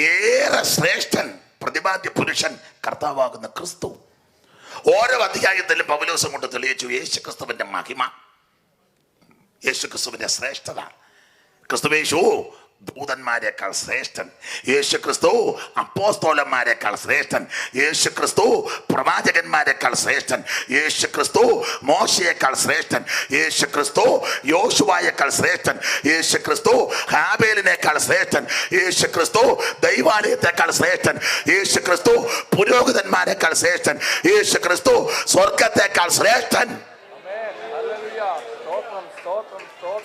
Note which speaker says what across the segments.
Speaker 1: ഏറെ ശ്രേഷ്ഠൻ പ്രതിപാദ്യ പുരുഷൻ കർത്താവാകുന്ന ക്രിസ്തു. ഓരോ അധ്യായത്തിലും പൗലോസ് കൊണ്ട് തെളിയിച്ചു യേശു ക്രിസ്തുവിന്റെ മഹിമ, യേശു ക്രിസ്തുവിന്റെ ശ്രേഷ്ഠത. ക്രിസ്തുവേശു ദൂതന്മാരെക്കാൾ ശ്രേഷ്ഠൻ, യേശു ക്രിസ്തു അപ്പോസ്തലന്മാരെക്കാൾ ശ്രേഷ്ഠൻ, യേശു ക്രിസ്തു പ്രവാചകന്മാരെക്കാൾ ശ്രേഷ്ഠൻ, യേശു ക്രിസ്തു മോശയേക്കാൾ ശ്രേഷ്ഠൻ, യേശു ക്രിസ്തു യോശുവായേക്കാൾ ശ്രേഷ്ഠൻ, യേശു ക്രിസ്തു ഹാബേലിനേക്കാൾ ശ്രേഷ്ഠൻ, യേശു ക്രിസ്തു ദൈവാലയത്തെക്കാൾ ശ്രേഷ്ഠൻ, യേശു ക്രിസ്തു പുരോഹിതന്മാരെക്കാൾ ശ്രേഷ്ഠൻ, യേശു ക്രിസ്തു സ്വർഗത്തെക്കാൾ ശ്രേഷ്ഠൻ.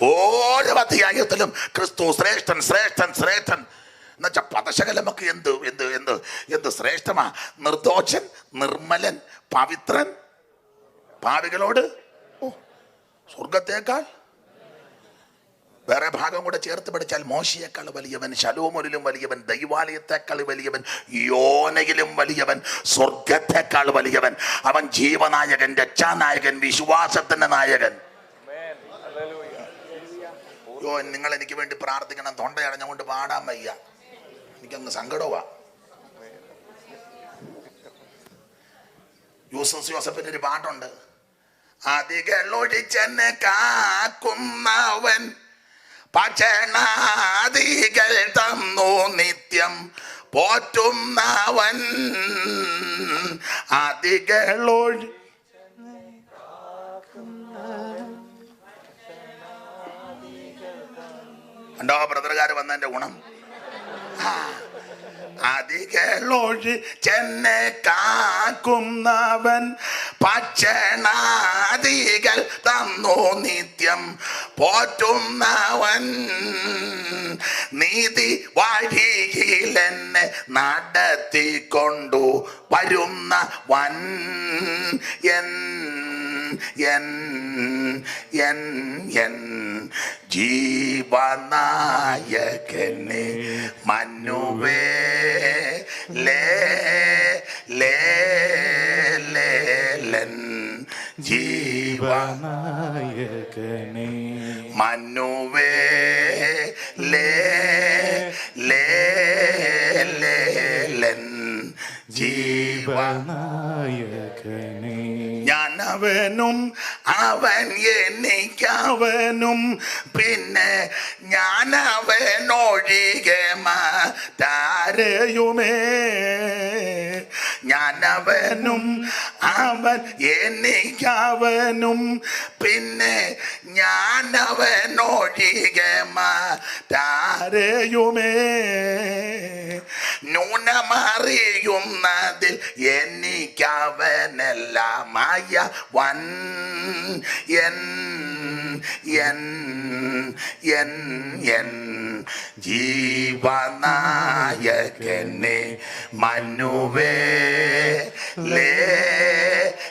Speaker 1: ഓരോ അധ്യായത്തിലും ക്രിസ്തു ശ്രേഷ്ഠൻ ശ്രേഷ്ഠൻ ശ്രേഷ്ഠൻ എന്നുവെച്ചാൽ പദശകലമൊക്കെ എന്ത് എന്ത് എന്ത് എന്ത് ശ്രേഷ്ഠമാ. നിർദോഷൻ, നിർമ്മലൻ, പവിത്രൻ, പാപികളോട് സ്വർഗത്തേക്കാൾ. വേറെ ഭാഗം കൂടെ ചേർത്ത് പഠിച്ചാൽ മോശയേക്കാൾ വലിയവൻ, ശലോമോനിലും വലിയവൻ, ദൈവാലയത്തെക്കാൾ വലിയവൻ, യോനയിലും വലിയവൻ, സ്വർഗത്തെക്കാൾ വലിയവൻ. അവൻ ജീവനായകൻ, രക്ഷാനായകൻ, വിശ്വാസത്തിന്റെ നായകൻ. നിങ്ങൾ എനിക്ക് വേണ്ടി പ്രാർത്ഥിക്കണം, തൊണ്ടയടഞ്ഞുകൊണ്ട് പാടാൻ വയ്യ, എനിക്കങ്ങ് സങ്കടമാ. യൂസഫിന്റെ ഒരു പാട്ടുണ്ട്, അതികളൊഴിച്ചെന്നെ കാക്കുന്നവൻ ഭക്ഷണാദികൾ തന്നു നിത്യം പോറ്റുന്നവൻ. അതികളൊഴി ഉണ്ടോ ബ്രദറുകാർ വന്നതിന്റെ ഗുണം? അതികളൊഴി ചെന്നെ കാക്കുന്നവൻ ഭക്ഷണാദികൾ തന്നു നിത്യം പോറ്റുന്നവൻ. നീതി വഴിയിലെന്നെ നടത്തിക്കൊണ്ടു വരുന്നവൻ. എൻ എൻ എൻ എൻ ജീവനായകനെ മനുവേ ലേലൻ ജീവനായകനെ മനുവേ ലേലൻ ജീവനായകനെ. ഞാനവനും അവൻ എനിക്കവനും പിന്നെ ഞാനവനൊഴികെ മറ്റാരെയുമേ. ഞാനവനും അവൻ എനിക്കവനും പിന്നെ ഞാനവനൊഴികെ മറ്റാരെയുമേ. ന്യൂനമറിയുന്നതിൽ എനിക്കവനെല്ലാമായ വൻ. എൻ എൻ എൻ എൻ ജീവനായകനെ മനുവേ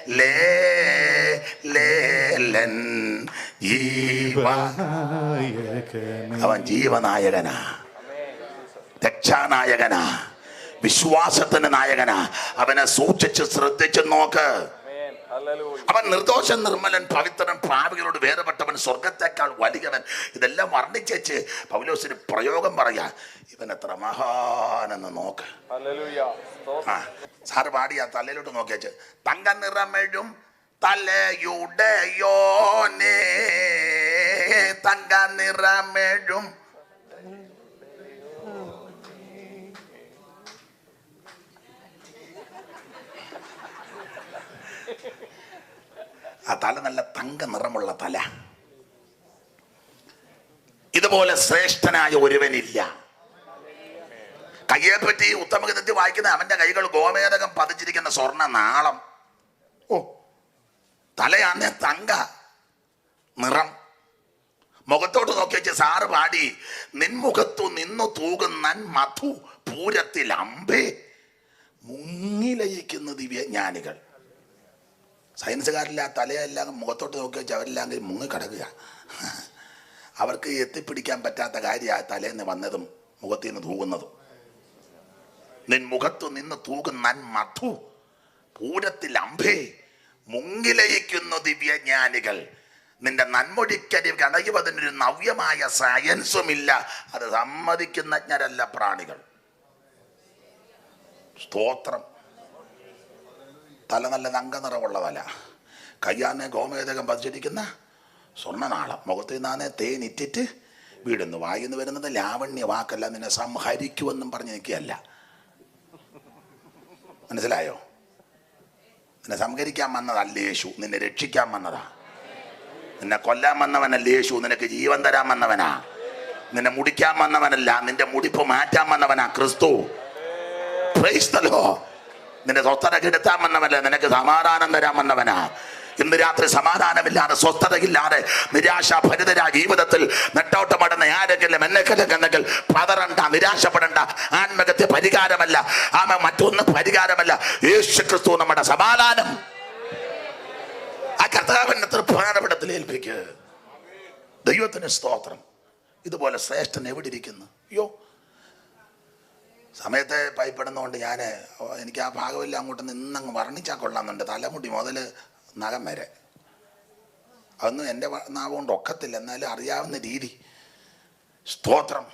Speaker 1: ലേലൻ ജീവനായകനെ. അവൻ ജീവനായകനാ, രക്ഷാനായകനാ, വിശ്വാസത്തിന്റെ നായകനാ. അവനെ സൂക്ഷിച്ച് ശ്രദ്ധിച്ച് നോക്ക്. അവൻ നിർദോഷൻ, നിർമ്മലൻ, പവിത്രൻ, പാപികളോട് വേർപെട്ടവൻ, സ്വർഗത്തെക്കാൾ വലിയവൻ. ഇതെല്ലാം വർണ്ണിച്ചേച്ച് പൗലോസിന് പ്രയോഗം പറയാ. ഇവൻ എത്ര മഹാനെന്ന് നോക്ക്. സാറ് പാടിയ തലയിലോട്ട് നോക്കിയേച്ച്, തങ്ക നിറമെഴും തലയുടയോനേ, തങ്ക നിറമെഴും. ആ തല നല്ല തങ്ക നിറമുള്ള തല. ഇതുപോലെ ശ്രേഷ്ഠനായ ഒരുവനില്ല. കയ്യെപ്പറ്റി ഉത്തമഗീതത്തിൽ വായിക്കുന്ന അവന്റെ കൈകൾ ഗോമേതകം പതിച്ചിരിക്കുന്ന സ്വർണ്ണ നാളം. ഓ, തലയാന്നെ തങ്ക നിറം. മുഖത്തോട്ട് നോക്കി വെച്ച് സാറ് പാടി, നിൻമുഖത്തു നിന്നു തൂകുന്നൻ മധു പൂരത്തിൽ അമ്പേ മുങ്ങിലയിക്കുന്ന ദിവ്യജ്ഞാനികൾ. സയൻസുകാരില്ല, തലയെല്ലാം മുഖത്തോട്ട് നോക്കി വെച്ച് അവരെല്ലാം മുങ്ങിക്കിടക്കുക. അവർക്ക് എത്തിപ്പിടിക്കാൻ പറ്റാത്ത കാര്യമാണ് തലേന്ന് വന്നതും മുഖത്തിൽ നിന്ന് തൂകുന്നതും. നിൻ മുഖത്തു നിന്ന് തൂകുന്നൻ മധു പൂരത്തിൽ അമ്പേ മുങ്ങിലയിക്കുന്നു ദിവ്യജ്ഞാനികൾ. നിന്റെ നന്മൊഴിക്കരി കടയുവതിനൊരു നവ്യമായ സയൻസുമില്ല. അത് സമ്മതിക്കുന്നജ്ഞരല്ല പ്രാണികൾ. സ്തോത്രം. തല നല്ല തങ്കനിറമുള്ള തല, കയ്യാനെ ഗോമേതകം പതിച്ചിരിക്കുന്ന സ്വർണ്ണനാളം, മുഖത്ത് നിന്നാനെ തേനിറ്റിട്ട് വീടുന്നു. വായിന്ന് വരുന്നത് ലാവണ്യ വാക്കല്ല, നിന്നെ സംഹരിക്കുമെന്നും പറഞ്ഞ് നിൽക്കുകയല്ല. മനസ്സിലായോ? നിന്നെ സംഹരിക്കാൻ വന്നതല്ല യേശു, നിന്നെ രക്ഷിക്കാൻ വന്നതാ. നിന്നെ കൊല്ലാൻ വന്നവനല്ല യേശു, നിനക്ക് ജീവൻ തരാൻ വന്നവനാ. നിന്നെ മുടിക്കാൻ വന്നവനല്ല, നിന്റെ മുടിപ്പ് മാറ്റാൻ വന്നവനാ ക്രിസ്തു. Praise the Lord. നിന്റെ സ്വസ്ഥത കെടുത്താൻ വന്നവനല്ല, നിനക്ക് സമാധാനം തരാൻ വന്നവനാ. ഇന്ന് രാത്രി സമാധാനമില്ലാതെ, സ്വസ്ഥതയില്ലാതെ, നിരാശാഭരിതരാ ജീവിതത്തിൽ നെട്ടോട്ടമടന്ന ആരെങ്കിലും എന്നെങ്കിൽ പതറണ്ട, നിരാശപ്പെടണ്ട. ആത്മഹത്യ പരിഹാരമല്ല, മറ്റൊന്നും പരിഹാരമല്ല. യേശു ക്രിസ്തു നമ്മുടെ സമാധാനം. ആ കർത്താവിന്റെ തൃപ്പാനപടത്തിൽ ഏൽപ്പിക്കുക. ദൈവത്തിന് സ്തോത്രം. ഇതുപോലെ ശ്രേഷ്ഠൻ എവിടെ ഇരിക്കുന്നു? അയ്യോ, സമയത്തെ ഭയപ്പെടുന്നതുകൊണ്ട് എനിക്ക് ആ ഭാഗമില്ല അങ്ങോട്ട് നിന്നങ്ങ് വർണ്ണിച്ചാൽ കൊള്ളാമെന്നുണ്ട്. തലമുടി മുതൽ നഖം വരെ അതൊന്നും എൻ്റെ നാവ് കൊണ്ട് ഒക്കത്തില്ല, എന്നാലും അറിയാവുന്ന രീതി. സ്തോത്രം.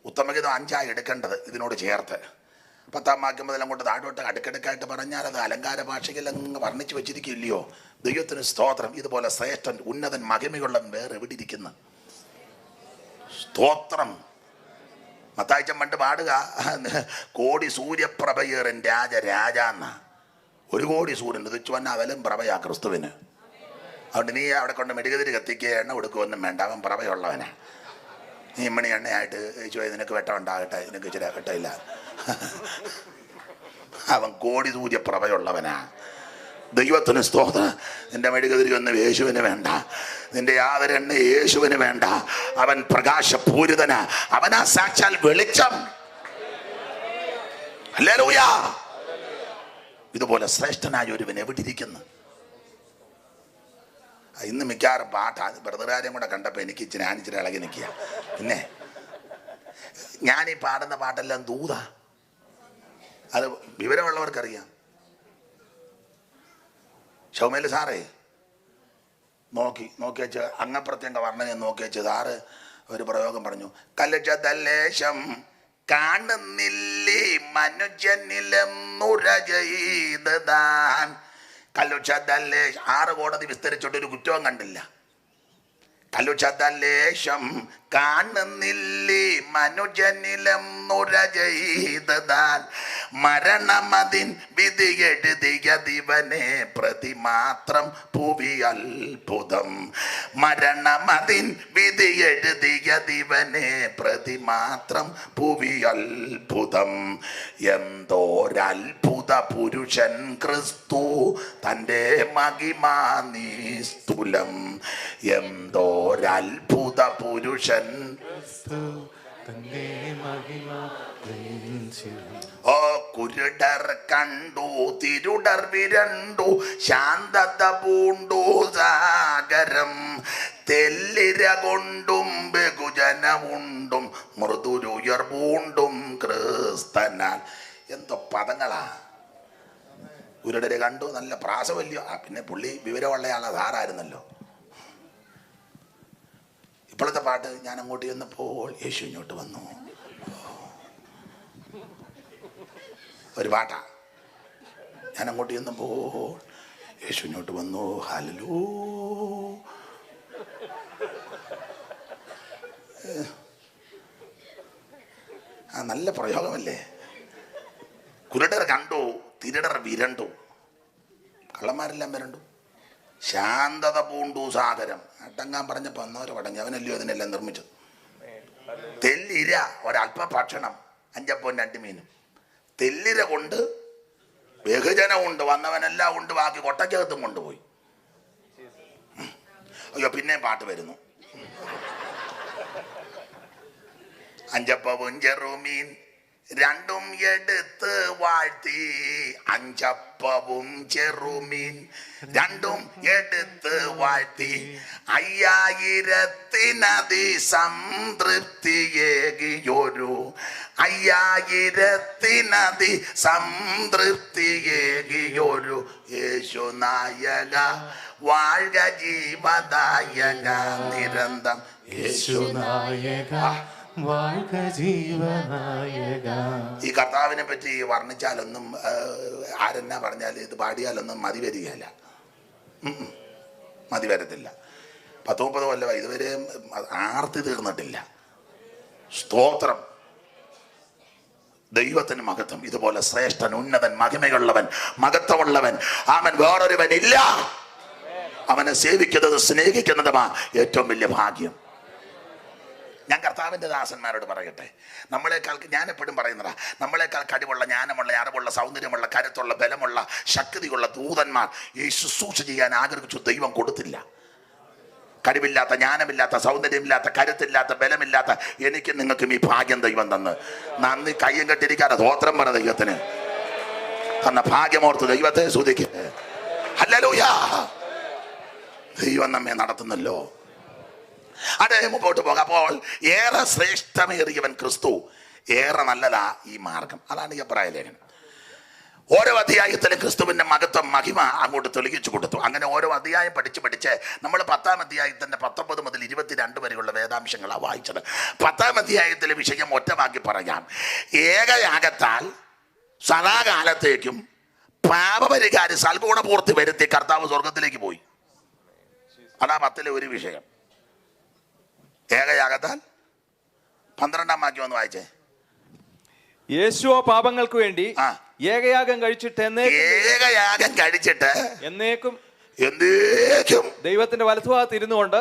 Speaker 1: ഉത്തമഗീതം 5 എടുക്കേണ്ടത് ഇതിനോട് ചേർത്ത്. 10-ാം വാക്യം മുതൽ അങ്ങോട്ട് താഴോട്ട് അടുക്കടുക്കായിട്ട് പറഞ്ഞാൽ അത് അലങ്കാര ഭാഷയിൽ അങ്ങ് വർണ്ണിച്ച് വെച്ചിരിക്കില്ലയോ? ദൈവത്തിന് സ്തോത്രം. ഇതുപോലെ ശ്രേഷ്ഠൻ, ഉന്നതൻ, മഹിമയുള്ളവൻ വേറെ എവിടെ ഇരിക്കുന്നു? സ്തോത്രം. മത്തായിച്ചൻ പണ്ട് പാടുക, കോടി സൂര്യപ്രഭയേറൻ രാജാന്ന. 1 കോടി സൂര്യൻ ഉദിച്ചു വന്നാൽ അതിലും പ്രഭയാ ക്രിസ്തുവിന്. അതുകൊണ്ട് നീ അവിടെ കൊണ്ട് മെഴുകുതിരി കത്തിക്കുക, എണ്ണ കൊടുക്കുകയൊന്നും വേണ്ട, അവൻ പ്രഭയുള്ളവനാ. നീ മണി എണ്ണയായിട്ട് നിനക്ക് വെട്ടം ഉണ്ടാകട്ടെ, നിനക്ക് ഇച്ചിരി വെട്ടമില്ല. അവൻ കോടി സൂര്യപ്രഭയുള്ളവനാ. ദൈവത്തിന് സ്തോത്രം. നിന്റെ മെഴുകുതിരി ഒന്നും യേശുവിന് വേണ്ട, നിന്റെ യാതൊരു എണ്ണ യേശുവിന് വേണ്ട. അവൻ പ്രകാശപൂരിതനാ, അവനാ സാക്ഷാൽ വെളിച്ചം. ഹല്ലേലൂയ. ഇതുപോലെ ശ്രേഷ്ഠനായ ഒരുവൻ എവിടെ ഇരിക്കുന്നു? ഇന്ന് മിക്കവാറും പാട്ടാ. ബ്രദറുകാരെയും കൂടെ കണ്ടപ്പോൾ എനിക്ക് ഇച്ചിരി ഇളകി നിൽക്കുക. പിന്നെ ഞാനീ പാടുന്ന പാട്ടെല്ലാം ദൂതാ, അത് വിവരമുള്ളവർക്കറിയാം. ഷൗമേൽ സാറേ നോക്കി വെച്ച് അങ്ങപ്രത്യങ്ക വർണ്ണനെ നോക്കി വെച്ച് സാറ് ഒരു പ്രയോഗം പറഞ്ഞു. കലജതലേശം കാണുന്നില്ലേ മനുഷ്യനിലെന്നുര ചെയ്തതാൻ. കലുഷതലേശം 6 കോടതി വിസ്തരിച്ചിട്ടൊരു കുറ്റവും കണ്ടില്ല. കലുഷതലേശം കാണുന്നില്ലേ മനുഷ്യനിലെന്നുര ചെയ്തതാൻ. മരണമതിൻ വിധി എഴുതിയ ദിവനെ പ്രതി മാത്രം ഭൂവി അത്ഭുതം. മരണമതിൻ വിധി എഴുതിയ ദിവനെ പ്രതി മാത്രം ഭൂവി അത്ഭുതം. എന്തോരത്ഭുത പുരുഷൻ ക്രിസ്തു, തൻ്റെ മഹിമാ നിസ്തുലം. എന്തോരത്ഭുത പുരുഷൻ ക്രിസ്തു, തൻ്റെ മഹിമാ. ഓ കുരുടർ കണ്ടു, തിരുടർ വിരണ്ടു, ശാന്തത പൂണ്ടു സാഗരം. തെല്ലിര കൊണ്ടും ബഹുജനമുണ്ടും മൃദുരുയർ പൂണ്ടും ക്രിസ്തനാൽ. എന്തോ പദങ്ങളാ. കുരുടരെ കണ്ടു, നല്ല പ്രാസവല്യോ. പിന്നെ പുള്ളി വിവരമുള്ളയാളാ, സാറായിരുന്നല്ലോ. ഇപ്പോഴത്തെ പാട്ട്, ഞാൻ അങ്ങോട്ട് ചെന്നപ്പോൾ യേശു ഇങ്ങോട്ട് വന്നു. ഒരു പാട്ടാ. ഞാൻ അങ്ങോട്ട് ചെന്നപ്പോൾ യേശു ഇങ്ങോട്ട് വന്നു. ഹല്ലേലൂയ. നല്ല പ്രയോഗമല്ലേ? കുരുടർ കണ്ടു, തിരുടർ വിരണ്ടു, കള്ളന്മാരെല്ലാം വിരണ്ടു. ശാന്തത പൂണ്ടു സാഗരം. അടങ്ങാൻ പറഞ്ഞപ്പോൾ അന്നവരെ അടങ്ങി. അവനല്ലയോ അതിനെല്ലാം നിർമ്മിച്ചത്. തെല്ലിര ഒരല്പ ഭക്ഷണം, 5 അപ്പവും 2 മീനും. തെല്ലിര കൊണ്ട് ബഹുജനമുണ്ട്, വന്നവനെല്ലാം ഉണ്ട്, ബാക്കി കൊട്ടയ്ക്കകത്തും കൊണ്ടുപോയി. അയ്യോ, പിന്നെയും പാട്ട് വരുന്നു. 5 അപ്പവും ചെറുമീൻ 2ഉം എടുത്ത് വാഴ്ത്തി. 5 അപ്പവും ചെറുമീൻ 2ഉം എടുത്ത് വാഴ്ത്തി. 5000 സംതൃപ്തിയേകിയൊരു. 5000 സംതൃപ്തിയേകിയൊരു യേശു നായക, വാഴ്ക ജീവദായക നിരന്തം. യേശു നായക,
Speaker 2: வாழ்க ജീവനായക.
Speaker 1: ഈ കർത്താവിനെ പറ്റി വർണ്ണിച്ചാലൊന്നും ആരെന്നാ പറഞ്ഞാൽ ഇത് പാടിയാലൊന്നും മതി വരികയല്ല, മതി വരത്തില്ല. 10-30 കൊല്ലമായി ഇതുവരെ ആർത്തി തീർന്നിട്ടില്ല. സ്തോത്രം, ദൈവത്തിന് മഹത്വം. ഇതുപോലെ ശ്രേഷ്ഠൻ, ഉന്നതൻ, മഹിമയുള്ളവൻ, മഹത്വമുള്ളവൻ അവൻ വേറൊരുവൻ ഇല്ല. അവനെ സേവിക്കുന്നത് സ്നേഹിക്കുന്നതുമാ ഏറ്റവും വലിയ ഭാഗ്യം. ഞാൻ കർത്താവിൻ്റെ ദാസന്മാരോട് പറയട്ടെ, നമ്മളെക്കാൾ, ഞാൻ എപ്പോഴും പറയുന്നതാ, നമ്മളെക്കാൾ കഴിവുള്ള, ജ്ഞാനമുള്ള, അറിവുള്ള, സൗന്ദര്യമുള്ള, കരുത്തുള്ള, ബലമുള്ള, ശക്തിയുള്ള ദൂതന്മാർ ഈ ശുശ്രൂഷ ചെയ്യാൻ ആഗ്രഹിച്ചു ദൈവം കൊടുത്തില്ല. കഴിവില്ലാത്ത, ജ്ഞാനമില്ലാത്ത, സൗന്ദര്യമില്ലാത്ത, കരുത്തില്ലാത്ത, ബലമില്ലാത്ത എനിക്ക് നിങ്ങൾക്കും ഈ ഭാഗ്യം ദൈവം തന്ന് നന്ദി കയ്യും കെട്ടിരിക്കാതെ സ്തോത്രം പറ ദൈവത്തിന്. തന്ന ഭാഗ്യമോർത്ത് ദൈവത്തെ സ്തുതിക്ക്. ഹല്ലേലൂയ. ദൈവം നമ്മെ നടത്തുന്നല്ലോ. അതെ, മുമ്പോട്ട് പോകാം. അപ്പോൾ ഏറെ ശ്രേഷ്ഠമേറിയവൻ ക്രിസ്തു, ഏറെ നല്ലതാ ഈ മാർഗം. അതാണ് എബ്രായ ലേഖനം. ഓരോ അധ്യായത്തിലും ക്രിസ്തുവിന്റെ മഹത്വം, മഹിമ അങ്ങോട്ട് തെളിയിച്ചു കൊടുത്തു. അങ്ങനെ ഓരോ അധ്യായം പഠിച്ച് നമ്മൾ 10-ാം അധ്യായത്തിന്റെ 19 മുതൽ 22 വരെയുള്ള വേദാംശങ്ങളാണ് വായിച്ചത്. 10-ാം അധ്യായത്തിലെ വിഷയം ഒറ്റവാക്കി പറയാം: ഏകയാഗത്താൽ സദാകാലത്തേക്കും പാപപരിഹാരം സൽഗുണപൂർത്തി വരുത്തി കർത്താവ് സ്വർഗത്തിലേക്ക് പോയി. അതാ 10-ലെ ഒരു വിഷയം. ഏകയാഗത്താൽ 12-ാം വാക്യം ഒന്ന് വായിച്ചേ.
Speaker 3: യേശുവോ പാപങ്ങൾക്ക് വേണ്ടി ഏകയാഗം കഴിച്ചിട്ട് എന്നേക്കും ദൈവത്തിന്റെ വലതുഭാഗത്ത് ഇരുന്നുകൊണ്ട്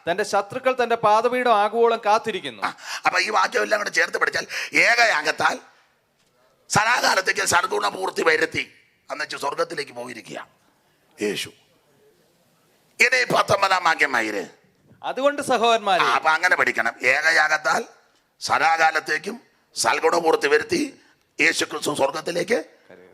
Speaker 3: തന്റെ ശത്രുക്കൾ തന്റെ പാദപീഠം ആകുവോളം കാത്തിരിക്കുന്നു.
Speaker 1: അപ്പൊ ഈ വാക്യം എല്ലാം കൂടെ ചേർത്ത് പഠിച്ചാൽ ഏകയാഗത്താൽ സദാകാലത്തേക്ക് സൽഗുണപൂർത്തി വരുത്തി എന്നുവെച്ച് സ്വർഗത്തിലേക്ക് പോയിരിക്കുക യേശു. ഇനി 19-ാം വാക്യമായിര്.
Speaker 3: അതുകൊണ്ട് സഹോദരന്മാരെ,
Speaker 1: അപ്പൊ അങ്ങനെ പഠിക്കണം. ഏകയാഗത്താൽ സദാകാലത്തേക്കും സൽഗുണപൂർത്തി വരുത്തി യേശു ക്രിസ്തു സ്വർഗത്തിലേക്ക്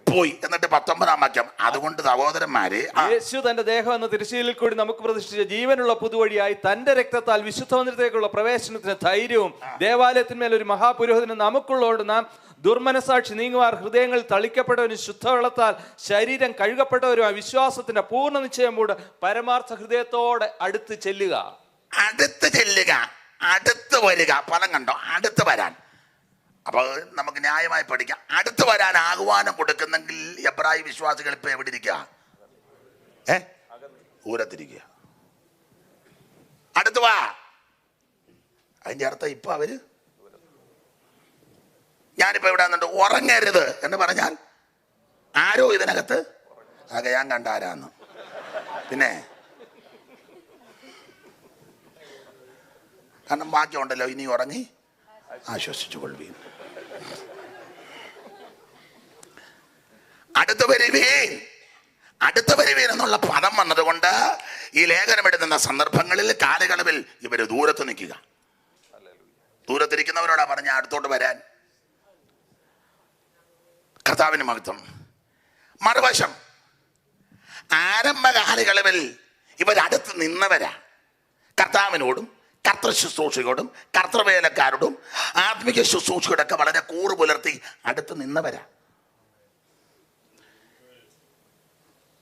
Speaker 1: പോയി. എന്നിട്ട് 19-ാം വാക്യം, അതുകൊണ്ട് സഹോദരന്മാരെ,
Speaker 3: യേശു തന്റെ ദേഹം എന്ന തിരശ്ശീലിൽ കൂടി നമുക്ക് പ്രതിഷ്ഠിച്ച ജീവനുള്ള പുതുവഴിയായി തന്റെ രക്തത്താൽ വിശുദ്ധ മന്ദിരത്തേക്കുള്ള പ്രവേശനത്തിന് ധൈര്യവും ദേവാലയത്തിന്മേൽ ഒരു മഹാപുരോഹിതനും നമുക്കുള്ളതുകൊണ്ട് നാം ദുർമനസാക്ഷി നീങ്ങുവാർ ഹൃദയങ്ങളിൽ തളിക്കപ്പെട്ടവരും ശുദ്ധവെള്ളത്താൽ ശരീരം കഴുകപ്പെട്ടവരുമായ വിശ്വാസത്തിന്റെ പൂർണ്ണ നിശ്ചയം മൂട് പരമാർത്ഥ ഹൃദയത്തോടെ അടുത്ത് ചെല്ലുക.
Speaker 1: അടുത്ത് വരിക. പദം കണ്ടോ? അടുത്ത് വരാൻ. അപ്പൊ നമുക്ക് ന്യായമായി പഠിക്കാം. അടുത്ത് വരാൻ ആഹ്വാനം കൊടുക്കുന്നെങ്കിൽ എബ്രായ വിശ്വാസികൾ ഇപ്പൊ എവിടെ ഇരിക്കുക? ദൂരത്തിരിക്കുക. അടുത്ത് വാ. അതിന്റെ അർത്ഥം ഇപ്പൊ അവര്, ഞാനിപ്പോ ഇവിടെ വന്നിട്ട് ഉറങ്ങരുത് എന്ന് പറഞ്ഞാൽ ആരോ ഇതിനകത്ത് ഞാൻ കണ്ട ആരാന്ന്. പിന്നെ കാരണം ബാക്കിയുണ്ടല്ലോ, ഇനി ഉറങ്ങി ആശ്വസിച്ചു കൊള്ളുവീൻ. അടുത്ത് വരുവീൻ എന്നുള്ള പദം വന്നതുകൊണ്ട് ഈ ലേഖനം എഴുതുന്ന സന്ദർഭങ്ങളിൽ കാലയളവിൽ ഇവര് ദൂരത്ത് നിൽക്കുക. ദൂരത്തിരിക്കുന്നവരോടാ പറഞ്ഞ അടുത്തോട്ട് വരാൻ. കർത്താവിന് മഹത്വം. മറുവശം, ആരംഭ കാലയളവിൽ ഇവരടുത്ത് നിന്നവരാ. കർത്താവിനോടും കർത്തൃ ശുശ്രൂഷയോടും കർത്തൃവേലക്കാരോടും ആത്മിക ശുശ്രൂഷയോടൊക്കെ വളരെ കൂറ് പുലർത്തി അടുത്ത് നിന്നവരാ.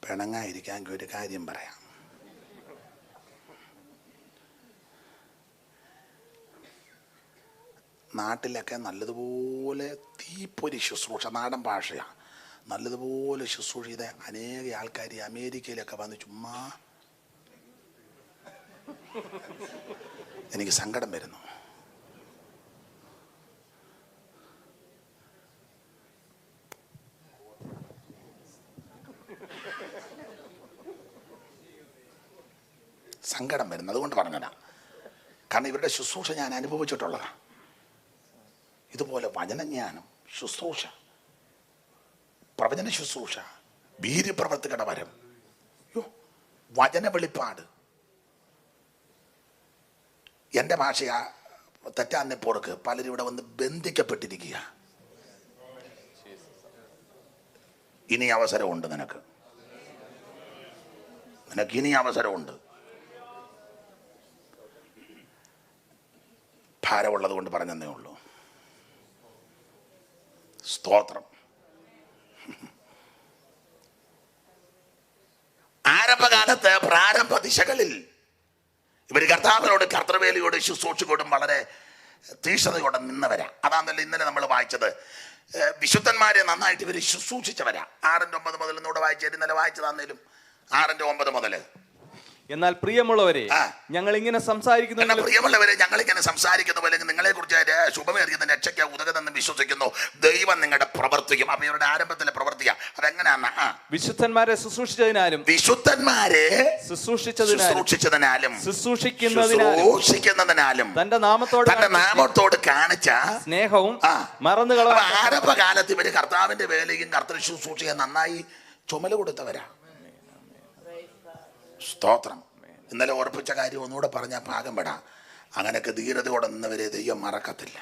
Speaker 1: പിണങ്ങായിരിക്കാൻ ഒരു കാര്യം പറയാം. നാട്ടിലൊക്കെ നല്ലതുപോലെ തീപ്പൊരി ശുശ്രൂഷ, നാടൻ ഭാഷയാണ്, നല്ലതുപോലെ ശുശ്രൂഷ ചെയ്ത അനേക ആൾക്കാർ അമേരിക്കയിലൊക്കെ വന്ന് ചുമ്മാ എനിക്ക് സങ്കടം വരുന്നു. സങ്കടം വരുന്നു. അതുകൊണ്ട് പറഞ്ഞതാ. കാരണം ഇവരുടെ ശുശ്രൂഷ ഞാൻ അനുഭവിച്ചിട്ടുള്ളതാണ്. ഇതുപോലെ വചനജ്ഞാനം, ശുശ്രൂഷ, പ്രവചന ശുശ്രൂഷ, വീര്യപ്രവർത്തികളുടെ വരം, വചന വെളിപ്പാട്. എൻ്റെ ഭാഷയാ തെറ്റാന്നെ പോർക്ക് പലരും ഇവിടെ വന്ന് ബന്ധിക്കപ്പെട്ടിരിക്കുക. ഇനി അവസരമുണ്ട് നിനക്ക് ഇനി അവസരമുണ്ട്. ഭാരമുള്ളത് കൊണ്ട് പറഞ്ഞതേ ഉള്ളൂ. സ്തോത്രം. ആരംഭകാലത്ത് പ്രാരംഭ ദിശകളിൽ ഇവർ കർത്താവിനോട് കർത്തൃവേലയോട് ശുശ്രൂഷയോടും വളരെ തീഷ്ണതയോടെ നിന്നവരാ. അതാണല്ലോ ഇന്നലെ നമ്മൾ വായിച്ചത്. വിശുദ്ധന്മാരെ നന്നായിട്ട് ഇവർ ശുശ്രൂഷിച്ചവരാ. 6:9 മുതൽ ഇന്നൂടെ വായിച്ചു. ഇന്നലെ വായിച്ചതാന്നേലും 6:9 മുതൽ.
Speaker 3: എന്നാൽ പ്രിയമുള്ളവരെ,
Speaker 1: ആ.
Speaker 3: ഞങ്ങൾ ഇങ്ങനെ സംസാരിക്കുന്നു.
Speaker 1: പ്രിയമുള്ളവരെ, ഞങ്ങൾ ഇങ്ങനെ സംസാരിക്കുന്നു പോലെ നിങ്ങളെ കുറിച്ച് ശുഭമേറിയതിന്റെ രക്ഷയ്ക്ക് ഉതകതെന്ന് വിശ്വസിക്കുന്നു. ദൈവം നിങ്ങളുടെ പ്രവർത്തിക്കും. അപ്പൊ ഇവരുടെ ആരംഭത്തിലെ പ്രവർത്തിയാ അതെങ്ങനെയാന്ന്?
Speaker 3: വിശുദ്ധന്മാരെ ശുശ്രൂഷിച്ചതിനാലും
Speaker 1: ശുശ്രൂഷിക്കുന്നതിനാലും
Speaker 3: തന്റെ
Speaker 1: നാമത്തോട് കാണിച്ച
Speaker 3: സ്നേഹവും മറന്നുകള.
Speaker 1: ആരംഭകാലത്ത് ഇവര് കർത്താവിന്റെ വേലയും കർത്തൃ ശുശ്രൂഷയെ നന്നായി ചുമല് കൊടുത്തവരാ. സ്തോത്രം. ഇന്നലെ ഓർപ്പിച്ച കാര്യം ഒന്നുകൂടെ പറഞ്ഞാൽ ഭാഗം പെടാം. അങ്ങനെയൊക്കെ ധീരതയോടെ നിന്നവരെ ദൈവം മറക്കത്തില്ല.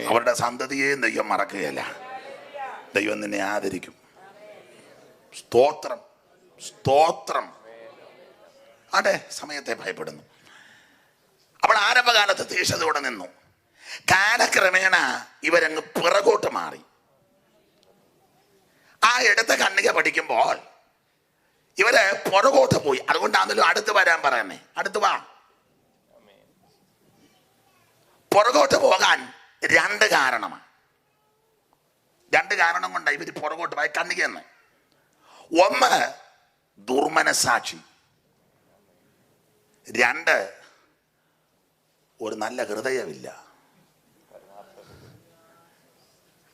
Speaker 1: അവരുടെ സന്തതിയെയും ദൈവം മറക്കുകയല്ല. ദൈവം നിന്നെ ആദരിക്കും. സ്തോത്രം, സ്തോത്രം. അതെ, സമയത്തെ ഭയപ്പെടുന്നു. അപ്പോൾ ആരംഭകാലത്ത് തീക്ഷണതയോടെ നിന്നു. കാലക്രമേണ ഇവരങ്ങ് പിറകോട്ട് മാറി. ആ എടുത്ത കണ്ണിക പഠിക്കുമ്പോൾ ഇവര് പുറകോട്ട് പോയി. അതുകൊണ്ടാണല്ലോ അടുത്ത് വരാൻ പറയുന്നേ. അടുത്ത് വാ. പുറകോട്ട് പോകാൻ രണ്ട് കാരണമാണ്. രണ്ട് കാരണം കൊണ്ടാണ് ഇവര് പുറകോട്ട് പോയി കണ്ണികയെന്ന്. ഒന്ന്, ദുർമനസാക്ഷി. രണ്ട്, ഒരു നല്ല ഹൃദയമില്ല.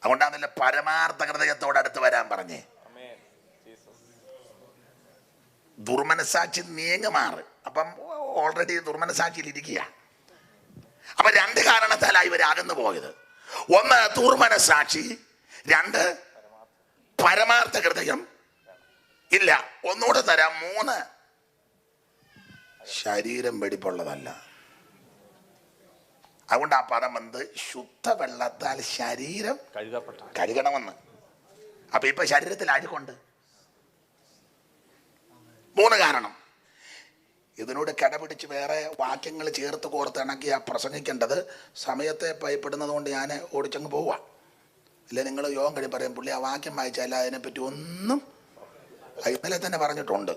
Speaker 1: അതുകൊണ്ടാണല്ലോ പരമാർത്ഥ ഹൃദയത്തോട് അടുത്ത് വരാൻ പറഞ്ഞേ. ദുർമനസാക്ഷി നീങ്ങുമാറ്. അപ്പം ഓൾറെഡി ദുർമനസാക്ഷിയിൽ ഇരിക്കുക. അപ്പൊ രണ്ട് കാരണത്താലായി ഇവർ അകന്നു പോയത്. ഒന്ന്, ദുർമനസാക്ഷി. രണ്ട്, പരമാർത്ഥ ഹൃദയം ഇല്ല. ഒന്നുകൂടെ തരാം. 3, ശരീരം വെടിപ്പുള്ളതല്ല. അതുകൊണ്ട് ആ പദം വന്ന് ശുദ്ധ വെള്ളത്താൽ ശരീരം കഴുകണമെന്ന്. അപ്പൊ ഇപ്പൊ ശരീരത്തിൽ അഴുക്കുണ്ട്. 3 കാരണം. ഇതിനോട് കടപിടിച്ച് വേറെ വാക്യങ്ങൾ ചേർത്ത് കോർത്ത് ഇണക്കിയാ പ്രസംഗിക്കേണ്ടത്. സമയത്തെ ഭയപ്പെടുന്നത് കൊണ്ട് ഞാൻ ഓടിച്ചങ്ങ് പോവാ. ഇല്ല, നിങ്ങൾ യോഗം കഴിയും പറയും പുള്ളി ആ വാക്യം വായിച്ചാൽ അതിനെപ്പറ്റി ഒന്നും ഇന്നലെ തന്നെ പറഞ്ഞിട്ടുണ്ട്.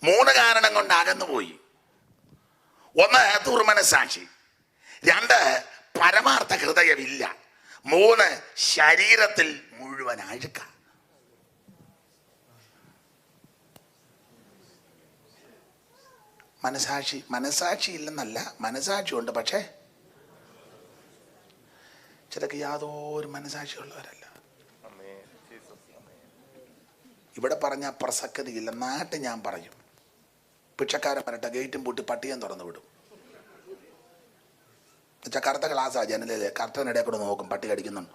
Speaker 1: മൂന്ന് കാരണം കൊണ്ട് അകന്നുപോയി. ഒന്ന്, ദുർമനസാക്ഷി. രണ്ട്, പരമാർത്ഥ ഹൃദയമില്ല. 3, ശരീരത്തിൽ മുഴുവൻ അഴുക്ക. മനസാക്ഷി ഇല്ലെന്നല്ല, മനസാക്ഷി ഉണ്ട്. പക്ഷേ ചിലക്ക് യാതൊരു മനസാക്ഷിയുള്ളവരല്ല. ഇവിടെ പറഞ്ഞ പ്രസക്തിയില്ല. നാട്ടിൽ ഞാൻ പറയും, ഭിക്ഷക്കാരൻ വരട്ടെ, ഗേറ്റും പൂട്ടി പട്ടിയും തുറന്നു വിടും. എന്നുവെച്ചാൽ കറുത്ത ഗ്ലാസ്സാ ജനലിലെ, കറുത്തനിടയിൽ കൂടെ നോക്കും പട്ടി കടിക്കുന്നുണ്ട്.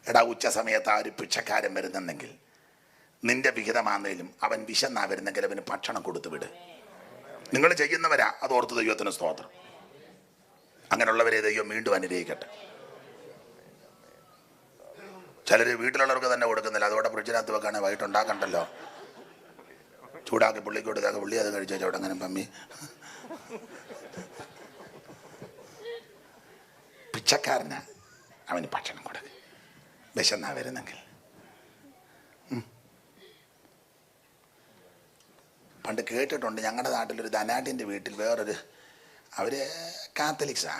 Speaker 1: എടാ, ഉച്ച സമയത്ത് ആ ഒരു ഭിക്ഷക്കാരൻ വരുന്നുണ്ടെങ്കിൽ നിന്റെ വിഹിതമാണെങ്കിലും അവൻ വിശന്നാ വരുന്നെങ്കിൽ അവന് ഭക്ഷണം കൊടുത്തു വിട്. നിങ്ങൾ ചെയ്യുന്നവരാ, അത് ഓർത്ത് ദൈവത്തിന് സ്തോത്രം. അങ്ങനെയുള്ളവരെ ദൈവം വീണ്ടും അനുഗ്രഹിക്കട്ടെ. ചിലർ വീട്ടിലുള്ളവർക്ക് തന്നെ കൊടുക്കുന്നില്ല. അതോടെ ഫ്രിഡ്ജിനകത്ത് വെക്കാണെങ്കിൽ വൈകിട്ട് ഉണ്ടാക്കണ്ടല്ലോ. ചൂടാക്കി പുള്ളിക്ക് കൊടുത്താൽ പുള്ളി അത് കഴിച്ചു അവിടെ അങ്ങനെ പമ്മി. പിച്ചക്കാരന് അവന് ഭക്ഷണം കൊടുക്കും വിശന്നാ വരുന്നെങ്കിൽ. പണ്ട് കേട്ടിട്ടുണ്ട്, ഞങ്ങളുടെ നാട്ടിലൊരു ധനാട്ടിൻ്റെ വീട്ടിൽ വേറൊരു, അവർ കാത്തലിക്സാ,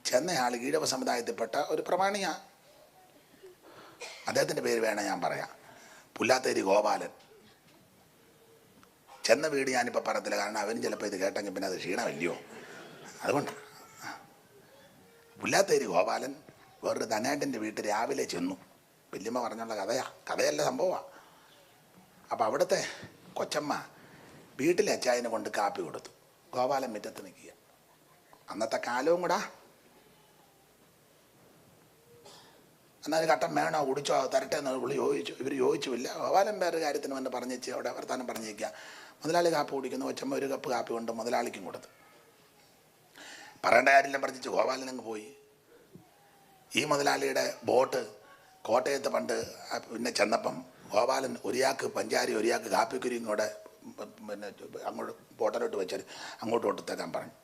Speaker 1: ചെന്നയാൾ ഈഴവ സമുദായത്തിൽപ്പെട്ട ഒരു പ്രമാണിയാ. അദ്ദേഹത്തിൻ്റെ പേര് വേണം ഞാൻ പറയാം, പുല്ലാത്തേരി ഗോപാലൻ. ചെന്ന വീട് ഞാനിപ്പോൾ പറയത്തില്ല, കാരണം അവനും ചിലപ്പോൾ ഇത് കേട്ടെങ്കിൽ പിന്നെ അത് ക്ഷീണമല്ലയോ. അതുകൊണ്ടാണ്. പുല്ലാത്തേരി ഗോപാലൻ വേറൊരു ധനാട്ടിൻ്റെ വീട്ടിൽ രാവിലെ ചെന്നു. വല്യമ്മ പറഞ്ഞുള്ള കഥയല്ല സംഭവമാണ്. അപ്പോൾ അവിടുത്തെ കൊച്ചമ്മ വീട്ടിലെ അച്ചായനെ കൊണ്ട് കാപ്പി കൊടുത്തു. ഗോപാലൻ മുറ്റത്ത് നിൽക്കുക. അന്നത്തെ കാലവും കൂടാ. എന്നാൽ കട്ടൻ വേണോ കുടിച്ചോ തരട്ടെ എന്ന് പുള്ളി ചോദിച്ചു. ഇവർ ചോദിച്ചുമില്ല. ഗോപാലൻ വേറെ കാര്യത്തിന് വന്ന് പറഞ്ഞേച്ച് അവിടെ വർത്താനം പറഞ്ഞേക്കുക. മുതലാളി കാപ്പി കുടിക്കുന്നു. കൊച്ചമ്മ ഒരു കപ്പ് കാപ്പി കൊണ്ട് മുതലാളിക്കും കൊടുത്തു. പറയേണ്ട കാര്യമെല്ലാം പറഞ്ഞിച്ച് ഗോപാലൻ അങ്ങ് പോയി. ഈ മുതലാളിയുടെ ബോട്ട് കോട്ടയത്ത് പണ്ട് പിന്നെ ചെന്നപ്പം ഗോപാലൻ ഒരാൾക്ക് പഞ്ചാരി ഒരാൾക്ക് കാപ്പിക്കുരിയും കൂടെ പിന്നെ അങ്ങോട്ട് ബോട്ടിലോട്ട് വെച്ചാൽ അങ്ങോട്ട് കൊടുത്തേക്കാൻ പറഞ്ഞു.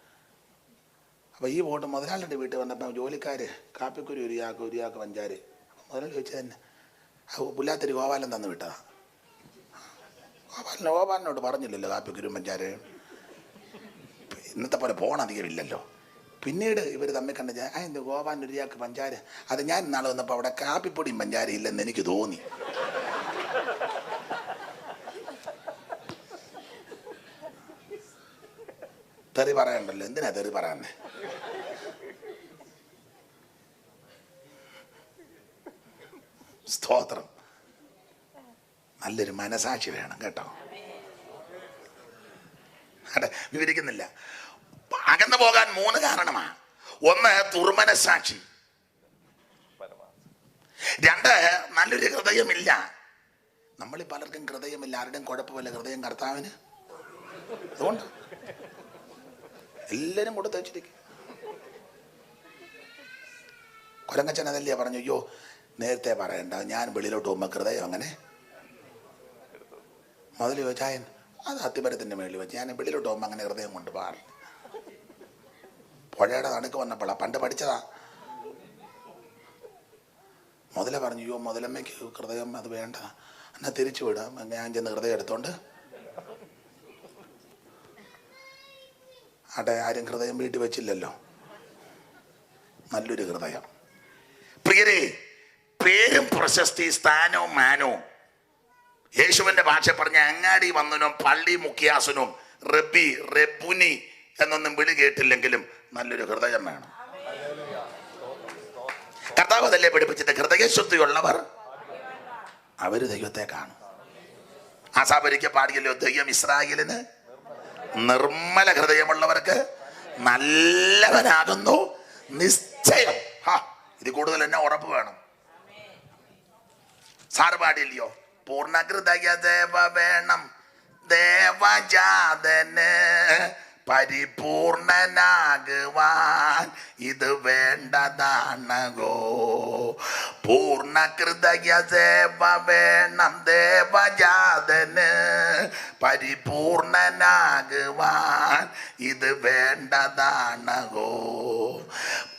Speaker 1: അപ്പോൾ ഈ ബോട്ട് മുതലാളിയുടെ വീട്ടിൽ വന്നപ്പോൾ ജോലിക്കാർ കാപ്പിക്കുരി ഒരാൾക്ക് പഞ്ചാരി. മുതലാളി ചോദിച്ചത് തന്നെ പുല്ലാത്തിരി ഗോപാലൻ തന്നു വിട്ടതാ. ഗോപാലനോട് പറഞ്ഞില്ലല്ലോ കാപ്പിക്കുരും പഞ്ചാരയും. ഇന്നത്തെ പോലെ ഫോണധികമില്ലല്ലോ. പിന്നീട് ഇവർ തമ്മിൽ കണ്ട എന്ത് ഗോപാലൻ ഒരു ചാക്ക് പഞ്ചാര, അത് ഞാൻ ഇന്നാൾ വന്നപ്പോൾ അവിടെ കാപ്പിപ്പൊടിയും പഞ്ചാര ഇല്ലെന്ന് എനിക്ക് തോന്നി. തെറി പറയണ്ടല്ലോ, എന്തിനാ തെറി പറയാന്നെ? സ്തോത്രം. നല്ലൊരു മനസാക്ഷി വേണം കേട്ടോ. വിവരിക്കുന്നില്ല. അകന്നു പോകാൻ 3 കാരണമാണ്. 1, ദുർമനസാക്ഷി. 2, നല്ലൊരു ഹൃദയമില്ല. നമ്മളീ പലർക്കും ഹൃദയമില്ല. ആരുടെയും കുഴപ്പമില്ല, ഹൃദയം കർത്താവിന്. അതുകൊണ്ട് എല്ലാവരും കൂടെ തയ്ച്ചിരിക്കും. കൊരങ്ങച്ചൻ അതല്ലേ പറഞ്ഞു, അയ്യോ നേരത്തെ പറയണ്ട, ഞാൻ വെളിയിലോട്ട് പോകുമ്പോൾ ഹൃദയം അങ്ങനെ മുതൽ ചോദിച്ചായൻ അത് അത്തിമരത്തിൻ്റെ മേളിൽ വെച്ച് ഞാൻ വെളിയിലോട്ട് പോകുമ്പോൾ അങ്ങനെ ഹൃദയം കൊണ്ട് പാടില്ല. പുഴയുടെ നടുക്ക് വന്നപ്പോഴാ, പണ്ട് പഠിച്ചതാ. മുതല പറഞ്ഞു, അയ്യോ മുതലമ്മയ്ക്ക് ഹൃദയം അത് വേണ്ട, എന്നാൽ തിരിച്ചു വിടാം. ഞാൻ ചെന്ന് ഹൃദയം എടുത്തോണ്ട് ആട്ടെ, ആരും ഹൃദയം വീട്ടിൽ വെച്ചില്ലല്ലോ. നല്ലൊരു ഹൃദയം. പ്രിയരെ, പേരും പ്രശസ്തി സ്ഥാനവും മാനവും യേശുവിന്റെ ഭാഷ പറഞ്ഞ അങ്ങാടി വന്നനും പള്ളി മുഖ്യാസനും റബ്ബി റെബുനി എന്നൊന്നും വിളി കേട്ടില്ലെങ്കിലും നല്ലൊരു ഹൃദയം വേണം. കർത്താവ് അതല്ലേ പഠിപ്പിച്ചിട്ട്, ഹൃദയശുദ്ധിയുള്ളവർ അവര് ദൈവത്തെ കാണും. ആസാപരിക്ക് പാടിയല്ലോ, ദൈവം ഇസ്രായേലിന് നിർമ്മല ഹൃദയമുള്ളവർക്ക് നല്ലവനാകുന്നു നിശ്ചയം. ഇത് കൂടുതൽ എന്നെ ഉറപ്പ് വേണം. സാറ് പാടില്ലയോ, പൂർണ്ണ ഹൃദയ ദേവ വേണം ദേവജാതന് പരിപൂർണനാകുവാൻ ഇത് വേണ്ടതാണോ. പൂർണ്ണ ഹൃദയ ദേവ വേണം ദേവജാതന് പരിപൂർണനാകുവാൻ ഇത് വേണ്ടതാണോ.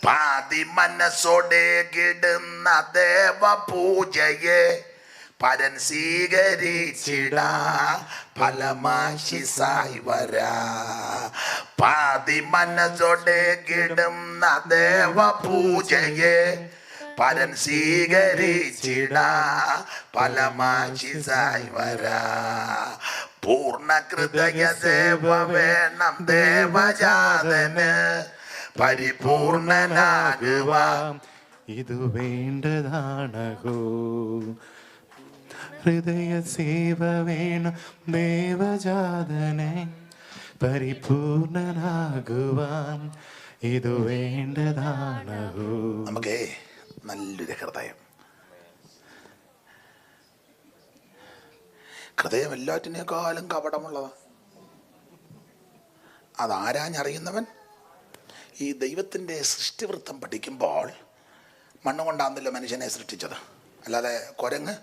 Speaker 1: പാതി മനസ്സോടെ കിടുന്ന ദേവ പൂജയെ പരൻ സ്വീകരിച്ചിടാ ഫലമാശിസായി വരാ. പാതി മനസ്സോടെ കിടുന്ന ദേവ പൂജയെ പരൻ സ്വീകരിച്ചിടാ ഫലമാശിസായി വരാ. പൂർണ്ണ ഹൃദയ ദേവ വേണം ദേവജാതന് പരിപൂർണനാകുവാൻ
Speaker 2: ഇത് വേണ്ടതാണോ. ഹൃദയ സേവ വേണം ദേവജാതനെ പരിപൂർണനാകുവാൻ ഇത് വേണ്ടതാണോ.
Speaker 1: നമുക്കേ നല്ലൊരു ഹൃദയം. ഹൃദയം എല്ലാറ്റിനേക്കാളും കപടമുള്ളതാണ്. അതാരാഞ്ഞറിയുന്നവൻ. ഈ ദൈവത്തിൻ്റെ സൃഷ്ടിവൃത്തം പഠിക്കുമ്പോൾ മണ്ണുകൊണ്ടാണല്ലോ മനുഷ്യനെ സൃഷ്ടിച്ചത്, അല്ലാതെ കുരങ്ങ്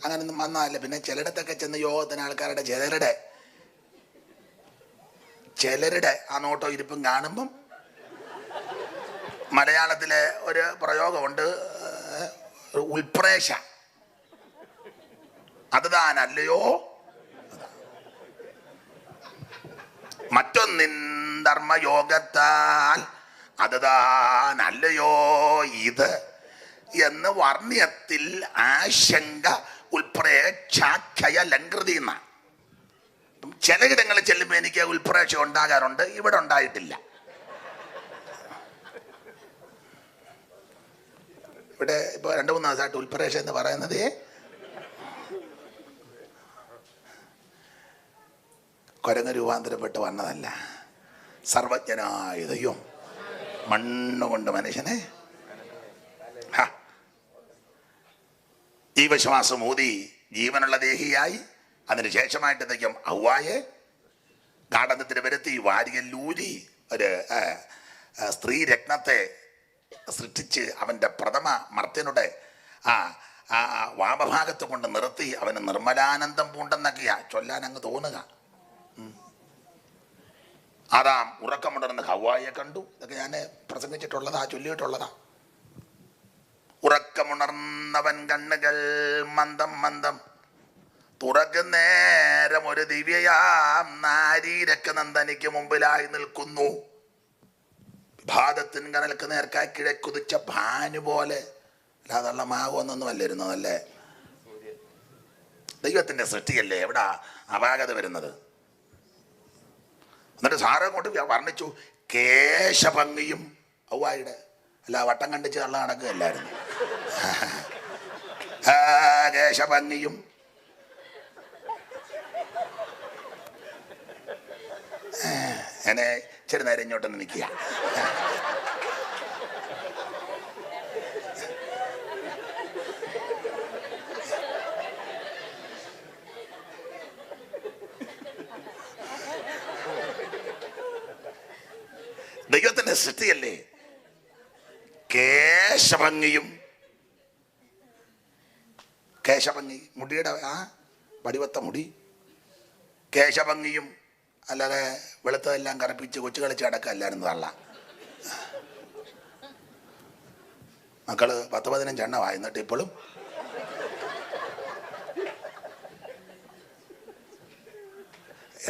Speaker 1: അങ്ങനൊന്നും വന്നതല്ല. പിന്നെ ചിലയിടത്തൊക്കെ ചെന്ന് യോഗത്തിന് ആൾക്കാരുടെ ചിലരുടെ ആ നോട്ടോ ഇരിപ്പും കാണുമ്പം മലയാളത്തിലെ ഒരു പ്രയോഗമുണ്ട്, ഉൽപ്രേക്ഷ. അത് താനല്ലയോ. മറ്റൊന്നിൻ ധർമ്മയോഗത്താൽ അത് താനല്ലയോ ഇത് എന്ന് വർണ്ണ്യത്തിൽ ആശങ്ക ഉൽപ്രേക്ഷാഖ്യ ലംഘൃതി എന്ന. ചിലയിടങ്ങളിൽ ചെല്ലുമ്പോൾ എനിക്ക് ഉൽപ്രേക്ഷ ഉണ്ടാകാറുണ്ട്, ഇവിടെ ഉണ്ടായിട്ടില്ല. ഇവിടെ ഇപ്പോൾ 2-3 ദിവസമായിട്ട് ഉൽപ്രേക്ഷ എന്ന് പറയുന്നത് കുരങ്ങ് രൂപാന്തരപ്പെട്ട് വന്നതല്ല. സർവജ്ഞനായ ദൈവം മണ്ണുകൊണ്ട് മനുഷ്യനെ ജീവശ്വാസം ഊതി ജീവനുള്ള ദേഹിയായി. അതിന് ശേഷമായിട്ട് ദൈവം ഹവ്വായെ ഗാഢത്തിൽ വരുത്തി വാരിയല്ലൂരി ഒരു സ്ത്രീ രത്നത്തെ സൃഷ്ടിച്ച് അവൻ്റെ പ്രഥമ മർത്യനുടെ വാമഭാഗത്ത് കൊണ്ട് നിർത്തി അവന് നിർമ്മലാനന്ദം പൂണ്ടെന്നൊക്കെയാ ചൊല്ലാൻ അങ്ങ് തോന്നുക. ആദാം ഉറക്കമുണർന്ന് ഹവ്വായെ കണ്ടു. ഇതൊക്കെ ഞാൻ പ്രസംഗിച്ചിട്ടുള്ളതാ, ചൊല്ലിയിട്ടുള്ളതാ. ഉറക്കമുണർന്നവൻ കണ്ണുകൾ മന്ദം മന്ദം തുറക്കുന്നേരം ഒരു ദിവ്യയാം നാരീരക്തനന്ദനിക്ക് മുമ്പിലായി നിൽക്കുന്നു. വിഭാതത്തിൻ കനൽക്ക് നേർക്കായി കിഴക്കുതിച്ച ഭാനു പോലെ. അല്ലാതുള്ള മാവൊന്നൊന്നും അല്ലായിരുന്നതല്ലേ? ദൈവത്തിന്റെ സൃഷ്ടിയല്ലേ, എവിടാ അപാകത വരുന്നത്? എന്നിട്ട് സാറ് കൊണ്ട് വർണ്ണിച്ചു കേശഭംഗിയും ഔവായുടെ. അല്ല വട്ടം കണ്ടിച്ച് തള്ള നടക്കുകയല്ലായിരുന്നു. കേശഭംഗിയും എന്നെ ചെറു നേരം ഇങ്ങോട്ടൊന്ന് നിൽക്കുക. ദൈവത്തിന്റെ സൃഷ്ടിയല്ലേ, കേശഭംഗിയും. കേശഭംഗി മുടിയുടെ വടിവത്ത മുടി, കേശഭംഗിയും. അല്ലാതെ വെളുത്തതെല്ലാം കറപ്പിച്ച് കൊച്ചു കളിച്ച് കിടക്കല്ലായിരുന്നു തള്ള. മക്കള് 10-15 എണ്ണമായി. എന്നിട്ട് ഇപ്പോഴും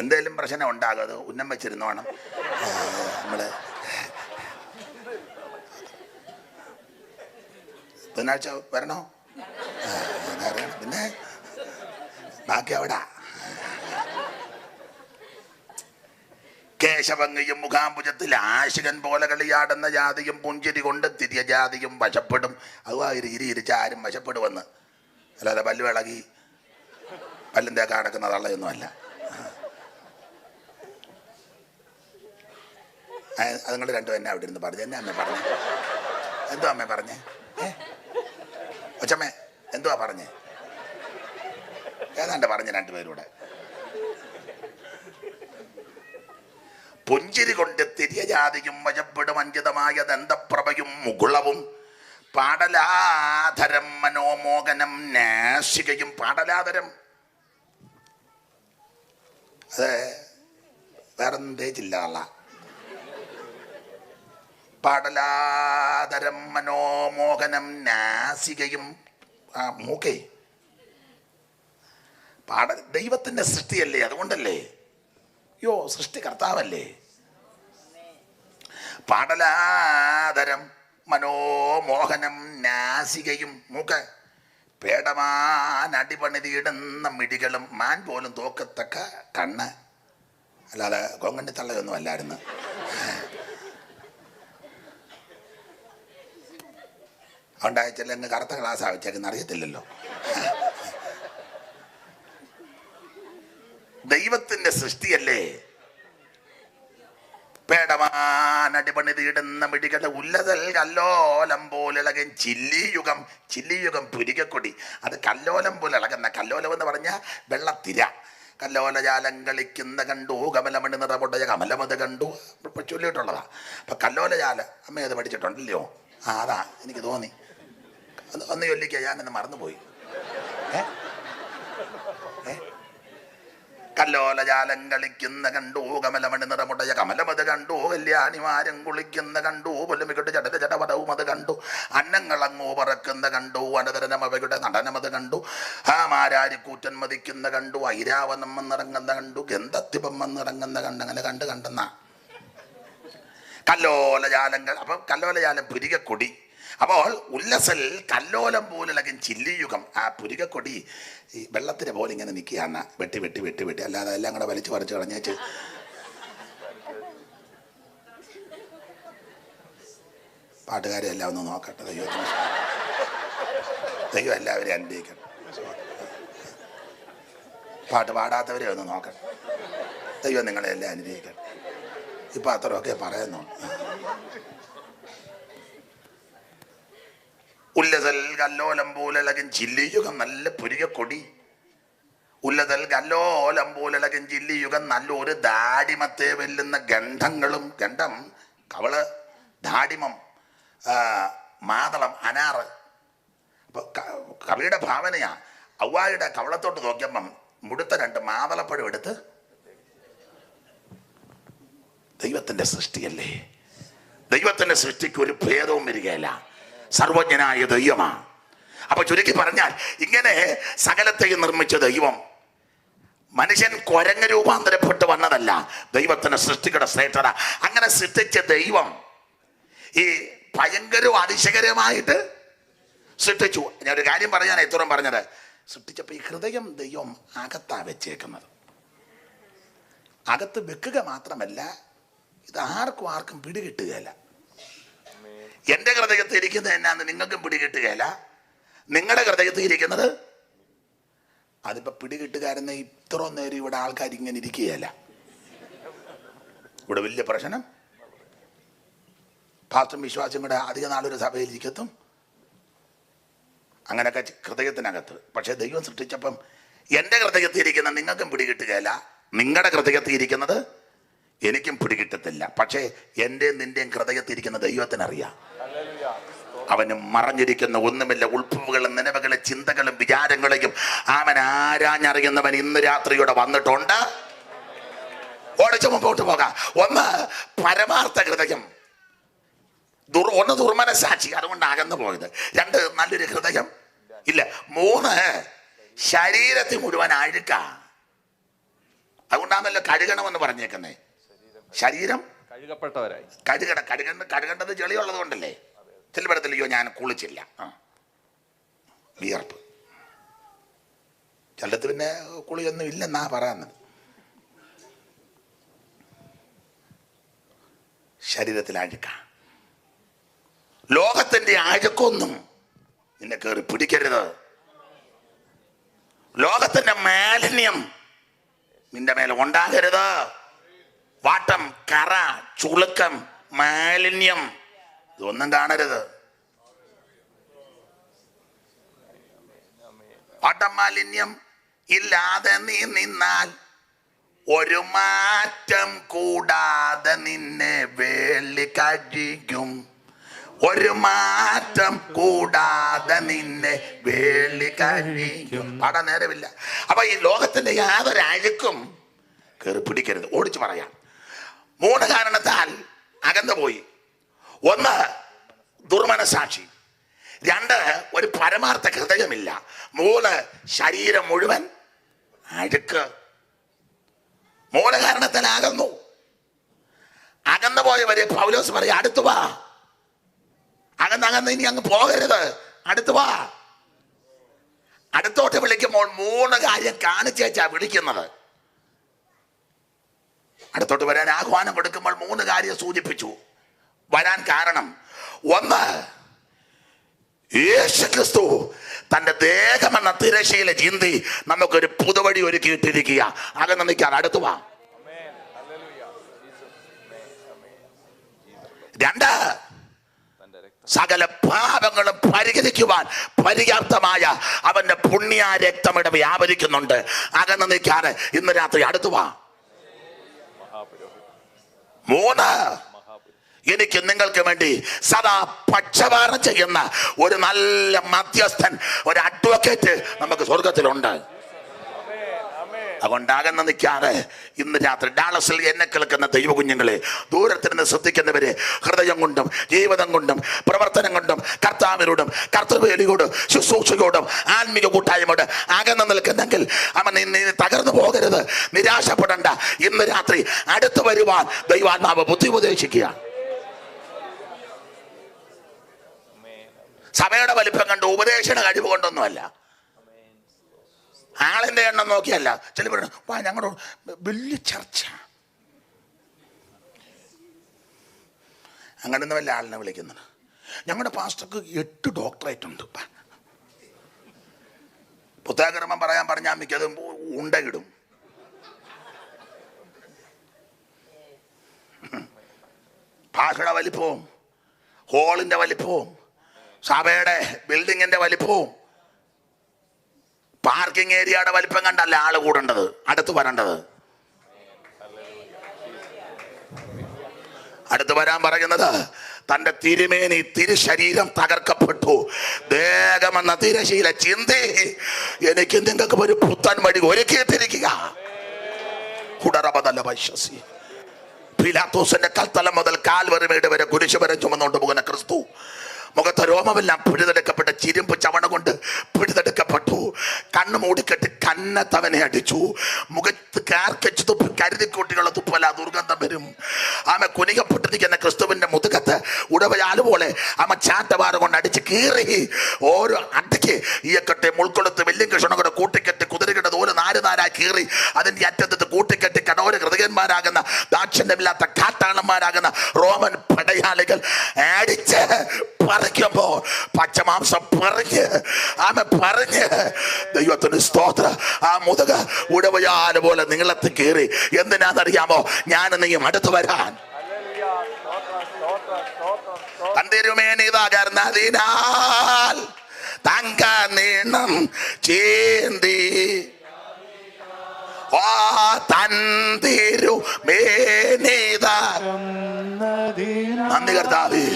Speaker 1: എന്തേലും പ്രശ്നം ഉണ്ടാകും. അത് ഉന്നം വെച്ചിരുന്നോണം. നമ്മള് ബുധനാഴ്ച വരണോ? പിന്നെ ബാക്കി അവിടെ. കേശഭംഗിയും മുഖാംബുജത്തിൽ ആശികൻ പോലെ കളിയാടുന്ന ജാതിയും പുഞ്ചിരി കൊണ്ട് തിരിയ ജാതിയും വശപ്പെടും. അതുവാ ഇരിച്ച ആരും വശപ്പെടുമെന്ന്. അല്ലാതെ പല്ല് വിളകി പല്ലും തേക്കാൻ നടക്കുന്ന തള്ളയൊന്നും അല്ല. അത് നിങ്ങൾ രണ്ടും എന്നെ അവിടെ ഇരുന്ന് പറഞ്ഞു. എന്നെ അമ്മ പറഞ്ഞേ? എന്തോ അമ്മ പറഞ്ഞേ? ഒച്ചമ്മേ എന്തുവാ പറഞ്ഞേ? ഏതാണ്ട് പറഞ്ഞ രണ്ടുപേരൂടെ. പുഞ്ചിരി കൊണ്ട് തിരിയ ജാതിയും വശപ്പെടും അഞ്ചിതമായ ദന്തപ്രഭയും മുകുളവും പാടലാധരം മനോമോഹനം നാശികയും. പാടലാധരം അത് വേറൊന്നും തേച്ചില്ല അല്ല. പാടലാധരം മനോമോഹനം നാസികയും. മൂക്കേ ദൈവത്തിന്റെ സൃഷ്ടിയല്ലേ, അതുകൊണ്ടല്ലേ. സൃഷ്ടി കർത്താവല്ലേ. പാടലാധരം മനോമോഹനം നാസികയും. മൂക്ക് പേടമാൻ അടിപണിതിയിടുന്ന മിടികളും മാൻ പോലും തോക്കത്തക്ക കണ്ണ്. അല്ലാതെ കൊങ്ങണ്ടി തള്ളയൊന്നും അല്ലായിരുന്നു. അതുകൊണ്ടാഴ്ച കറുത്ത ഗ്ലാസ് വെച്ചേക്കുന്ന അറിയത്തില്ലല്ലോ. ദൈവത്തിന്റെ സൃഷ്ടിയല്ലേ. പേടമാനടിപണിതിടുന്ന മിടികളുടെ ഉല്ലതൽ കല്ലോലം പോലിളകൻ ചില്ലിയുഗം. ചില്ലിയുഗം പുരികക്കൊടി. അത് കല്ലോലം പോലെ ഇളകുന്ന. കല്ലോലം എന്ന് പറഞ്ഞാൽ വെള്ളത്തിര. കല്ലോലജാലം കളിക്കുന്ന കണ്ടു കമലമണി നിറപൊട്ടയ കമലമത് കണ്ടു ചൊല്ലിയിട്ടുള്ളതാ. അപ്പൊ കല്ലോലജാല അമ്മ അത് പഠിച്ചിട്ടുണ്ടല്ലോ. അതാ എനിക്ക് തോന്നി. ഒന്ന് ചൊല്ലിക്ക, ഞാനെന്ന് മറന്നുപോയി. കല്ലോലജാലം കളിക്കുന്ന കണ്ടു കമലമണി നിറമുടയ കമലമത് കണ്ടു കല്യാണിമാരും കുളിക്കുന്ന കണ്ടു പൊല്ലുമിക്കട്ട് ചടല ചടപടവും അത് കണ്ടു അന്നങ്ങളങ്ങോ പറക്കുന്ന കണ്ടു അനതരനം അവയുടെ നടനമത് കണ്ടു മാരാരിക്കൂറ്റൻ മതിക്കുന്ന കണ്ടു ഐരാവനം വന്നിറങ്ങുന്ന കണ്ടു ഗന്ധത്തിപം വന്നിറങ്ങുന്ന കണ്ട്. അങ്ങനെ കണ്ടെന്ന കല്ലോലജാലങ്ങൾ. അപ്പം കല്ലോലജാലം പുരികക്കൊടി. അപ്പോൾ ഉല്ലസൽ കല്ലോലം പോലിളകൻ ചില്ലിയുഗം. ആ പുരികക്കൊടി ഈ വെള്ളത്തിന് പോലെ ഇങ്ങനെ നിൽക്കുകയാണ്. വെട്ടി വെട്ടി വെട്ടി വെട്ടി. അല്ലാതെ എല്ലാം കൂടെ വലിച്ചു പറിച്ച് കളഞ്ഞേച്ച് പാട്ടുകാരെ എല്ലാം ഒന്ന് നോക്കട്ടെ. ദൈവം എല്ലാവരെയും അനുഗ്രഹിക്കണം. പാട്ട് പാടാത്തവരെ ഒന്ന് നോക്കട്ടെ. ദൈവം നിങ്ങളെ എല്ലാം അനുഗ്രഹിക്കണം. ഇപ്പം അത്രയൊക്കെ പറയുന്നു. ഉല്ലതൽ കല്ലോലം പോലഴകൻ ചില്ലിയുഗം. നല്ല പുരികക്കൊടി. ഉല്ലതൽ കല്ലോലം പോലഴകൻ ചില്ലിയുഗം. നല്ലൊരു ദാടിമത്തെ വെല്ലുന്ന ഗന്ധങ്ങളും. ഗന്ധം കവള്, ദാടിമം, മാതളം, അനാറ്. അപ്പൊ കവിയുടെ ഭാവനയാ. ഔവായുടെ കവളത്തോട്ട് നോക്കിയപ്പം മുടുത്ത 2 മാതളപ്പഴം എടുത്ത്. ദൈവത്തിന്റെ സൃഷ്ടിയല്ലേ. ദൈവത്തിന്റെ സൃഷ്ടിക്ക് ഒരു ഭേദവും വരികയില്ല. സർവജ്ഞനായ ദൈവമാണ്. അപ്പൊ ചുരുക്കി പറഞ്ഞാൽ ഇങ്ങനെ സകലത്തെയും നിർമ്മിച്ച ദൈവം മനുഷ്യൻ കുരങ്ങ് രൂപാന്തരപ്പെട്ട് വന്നതല്ല, ദൈവത്തിന്റെ സൃഷ്ടിയുടെ ശ്രേഷ്ഠത. അങ്ങനെ സൃഷ്ടിച്ച ദൈവം ഈ ഭയങ്കരവും അതിശയകരമായിട്ട് സൃഷ്ടിച്ചു. ഞാൻ ഒരു കാര്യം പറയാൻ ഇത്രയും പറഞ്ഞത്, സൃഷ്ടിച്ചപ്പോൾ ഈ ഹൃദയം ദൈവം അകത്താ വെച്ചേക്കുന്നത്. അകത്ത് വെക്കുക മാത്രമല്ല, ഇത് ആർക്കും പിടികിട്ടുകയില്ല. എൻ്റെ ഹൃദയത്തിൽ ഇരിക്കുന്നത് എന്നാന്ന് നിങ്ങൾക്കും പിടികിട്ടുകയില്ല. നിങ്ങളുടെ ഹൃദയത്തിൽ ഇരിക്കുന്നത് അതിപ്പോ പിടികിട്ടുകാരെന്ന് ഇത്ര നേരം ഇവിടെ ആൾക്കാർ ഇങ്ങനെ ഇരിക്കുകയല്ല. ഇവിടെ വലിയ പ്രശ്നം പാസ്റ്റും വിശ്വാസം കൂടെ അധിക നാളൊരു സഭയിൽ ഇരിക്കത്തും അങ്ങനെയൊക്കെ ഹൃദയത്തിനകത്ത്. പക്ഷെ ദൈവം സൃഷ്ടിച്ചപ്പം എൻ്റെ ഹൃദയത്തിൽ ഇരിക്കുന്ന നിങ്ങൾക്കും പിടികിട്ടുകയില്ല, നിങ്ങളുടെ ഹൃദയത്തിൽ ഇരിക്കുന്നത് എനിക്കും പിടികിട്ടത്തില്ല. പക്ഷേ എൻ്റെ നിന്റെയും ഹൃദയത്തിൽ ഇരിക്കുന്ന ദൈവത്തിനറിയാം. അവന് മറഞ്ഞിരിക്കുന്ന ഒന്നുമില്ല. ഉൾപ്പുകളും നിലവുകളും ചിന്തകളും വിചാരങ്ങളെയും അവൻ ആരാഞ്ഞറിയുന്നവൻ ഇന്ന് രാത്രിയോടെ വന്നിട്ടുണ്ട്. ഓടിച്ചു മുമ്പോട്ട് പോകാം. ഒന്ന് പരമാർത്ഥ ഹൃദയം, ഒന്ന് ദുർമനസാക്ഷി, അതുകൊണ്ട് അകന്നു പോയത്. രണ്ട് നല്ലൊരു ഹൃദയം ഇല്ല. മൂന്ന് ശരീരത്തിൽ മുഴുവൻ അഴുക്ക, അതുകൊണ്ടാണല്ലോ കഴുകണമെന്ന് പറഞ്ഞേക്കുന്നേ. ശരീരം
Speaker 3: കഴുകപ്പെട്ടവരായി
Speaker 1: കഴുകേണ്ടത് ചെളിയുള്ളത് കൊണ്ടല്ലേ. ചിലയിടത്തില്ലയോ ഞാൻ കുളിച്ചില്ല, വിയർപ്പ്. ചിലത്ത് പിന്നെ കുളിയൊന്നും ഇല്ലെന്നാ പറയുന്നത്. ശരീരത്തിൽ അഴുക്ക. ലോകത്തിന്റെ അഴുക്കൊന്നും നിന്നെ കയറി പിടിക്കരുത്. ലോകത്തിന്റെ മാലിന്യം നിന്റെ മേലെ ഉണ്ടാകരുത്. വാട്ടം, കറ, ചുളുക്കം, മാലിന്യം ഇതൊന്നും കാണരുത്. വാട്ടം മാലിന്യം ഇല്ലാതെ നീ നിന്നാൽ ഒരു മാറ്റം കൂടാതെ നിന്നെ വേളി കഴിക്കും. ഒരു മാറ്റം കൂടാതെ നിന്നെ വേളി കഴിക്കും. പാടാൻ നേരമില്ല. അപ്പൊ ഈ ലോകത്തിന്റെ യാതൊരു അഴുക്കും കയറി പിടിക്കരുത്. ഓടിച്ചു പറയാം. മൂന്ന് കാരണത്താൽ അകന്നുപോയി. ഒന്ന് ദുർമനസാക്ഷി, രണ്ട് ഒരു പരമാർത്ഥ ഹൃദയമില്ല, മൂന്ന് ശരീരം മുഴുവൻ അഴുക്ക്. മൂന്ന് കാരണത്താൽ അകന്നു. അകന്നു പോയവരെ പൗലോസ് പറയും, അടുത്തു വാ. അകന്ന് ഇനി അങ്ങ് പോകരുത്, അടുത്തു വാ. അടുത്തോട്ട് വിളിക്കുമ്പോൾ മൂന്ന് കാര്യം കാണിച്ചേച്ചാ വിളിക്കുന്നത്. അടുത്തോട്ട് വരാൻ ആഹ്വാനം കൊടുക്കുമ്പോൾ മൂന്ന് കാര്യം സൂചിപ്പിച്ചു വരാൻ കാരണം. ഒന്ന്, യേശുക്രിസ്തു തന്റെ ദേഹമെന്ന തിരശ്ശീല ചിന്തി നമുക്കൊരു പുതുവഴി ഒരുക്കിയിട്ടിരിക്കുക. അകന്ന് നിൽക്കാൻ അടുത്തു വാ. രണ്ട്, സകല പാപങ്ങളും പരിഹരിക്കുവാൻ പര്യാപ്തമായ അവന്റെ പുണ്യ രക്തമിട വ്യാപരിക്കുന്നുണ്ട്. അകന്ന് നിൽക്കാതെ ഇന്ന് രാത്രി അടുത്തു വാ. മൂന്ന്, എനിക്ക് നിങ്ങൾക്ക് വേണ്ടി സദാ പക്ഷപാതം ചെയ്യുന്ന ഒരു നല്ല മധ്യസ്ഥൻ, ഒരു അഡ്വക്കേറ്റ് നമുക്ക് സ്വർഗത്തിലുണ്ട്. അതുകൊണ്ടാകുന്ന നിൽക്കാതെ ഇന്ന് രാത്രി ഡാളസിൽ എന്നെ കേൾക്കുന്ന ദൈവ കുഞ്ഞുങ്ങളെ, ദൂരത്തിരുന്ന് ശ്രദ്ധിക്കുന്നവരെ, ഹൃദയം കൊണ്ടും ജീവിതം കൊണ്ടും പ്രവർത്തനം കൊണ്ടും കർത്താവിനോടും കർത്തൃവേലിയോടും ശുശ്രൂഷയോടും ആത്മീയ കൂട്ടായ്മയോട് അകന്ന് നിൽക്കുന്നെങ്കിൽ അവൻ തകർന്നു പോകരുത്, നിരാശപ്പെടണ്ട. ഇന്ന് രാത്രി അടുത്തു വരുവാൻ ദൈവാത്മാവ് ബുദ്ധി ഉപദേശിക്കുക. സഭയുടെ വലിപ്പം കണ്ട് ഉപദേശയുടെ കഴിവ് കൊണ്ടൊന്നുമല്ല, ആളിന്റെ എണ്ണം നോക്കിയല്ല. ചില വാ ഞങ്ങളുടെ വലിയ ചർച്ച, അങ്ങനെയൊന്നും വല്ല ആളിനെ വിളിക്കുന്നത്. ഞങ്ങളുടെ പാസ്റ്റർക്ക് 8 ഡോക്ടറേറ്റ് ഉണ്ട്. പുസ്തകക്രമം പറയാൻ പറഞ്ഞാൽ മിക്കതും ഉണ്ടയിടും. ഭാഷയുടെ വലിപ്പവും ഹോളിന്റെ വലിപ്പവും സഭയുടെ ബിൽഡിങ്ങിന്റെ വലിപ്പവും പാർക്കിംഗ് ഏരിയയുടെ വലിപ്പം കണ്ടല്ല ആള് കൂടേണ്ടത്, അടുത്ത് വരേണ്ടത്. അടുത്ത് വരാൻ പറയുന്നത് തന്റെ തിരുമേനി തിരുശരീരം തകർക്കപ്പെട്ടു, ദേഹമെന്ന തിരശീല ചിന്തി എനിക്ക് നിങ്ങൾക്ക് ഒരു പുത്തൻ വഴി ഒരുക്കിയിട്ടിരിക്കുക. പിലാത്തോസിന്റെ കൽത്തലം മുതൽ കാൽവരിമേട് വരെ കുരിശുവരെ ചുമന്നുകൊണ്ട് പോകുന്ന ക്രിസ്തു മുഖത്തെ രോമമെല്ലാം പിഴുതെടുക്കപ്പെട്ട ചിരുമ്പ് ചവണ കൊണ്ട് പിഴുതെടുക്കപ്പെട്ടു. കണ്ണ് മൂടിക്കെട്ടി കന്നത്തവനെ അടിച്ചു. മുഖത്ത് കാർക്കച്ച് തുപ്പി കരുതിക്കൂട്ടികളുടെ തുപ്പല ദുർഗന്ധം വരും. ആമ കുനികപ്പെട്ടിരിക്കുന്ന ക്രിസ്തുവിന്റെ മുതുകത്ത് ഉടവയാല് പോലെ ആമ ചാട്ടവാറ കൊണ്ട് അടിച്ച് കീറി. ഓരോ അടിക്ക് ഈയക്കെട്ടെ മുൾക്കൊളുത്ത് വെല്ലും കൃഷ്ണ കൂടെ കൂട്ടിക്കെട്ടി കുതിരകിട്ടത് ഓരോ നാരായി കീറി. അതിന്റെ അറ്റത്ത് കൂട്ടിക്കെട്ടി കടോര ഹൃദയന്മാരാകുന്ന ദാക്ഷിണ്യമില്ലാത്ത കാട്ടാളന്മാരാകുന്ന റോമൻ പടയാളികൾ അടിച്ച് പറിക്കുമ്പോ പച്ചമാംസം പറഞ്ഞ് ദൈവത്തിന് സ്തോത്ര. ആ മുതുക ഉടവയാല് പോലെ നീളത്തിൽ കീറി. എന്തിനാന്നറിയാമോ? ഞാൻ നീയും അടുത്ത് വരാൻ തന്തിരുമേനിതാകർന്നതിനാൽ തങ്ക നീണം ചീന്തി തന്തിരുമേനിത. നന്ദി കർത്താവേ.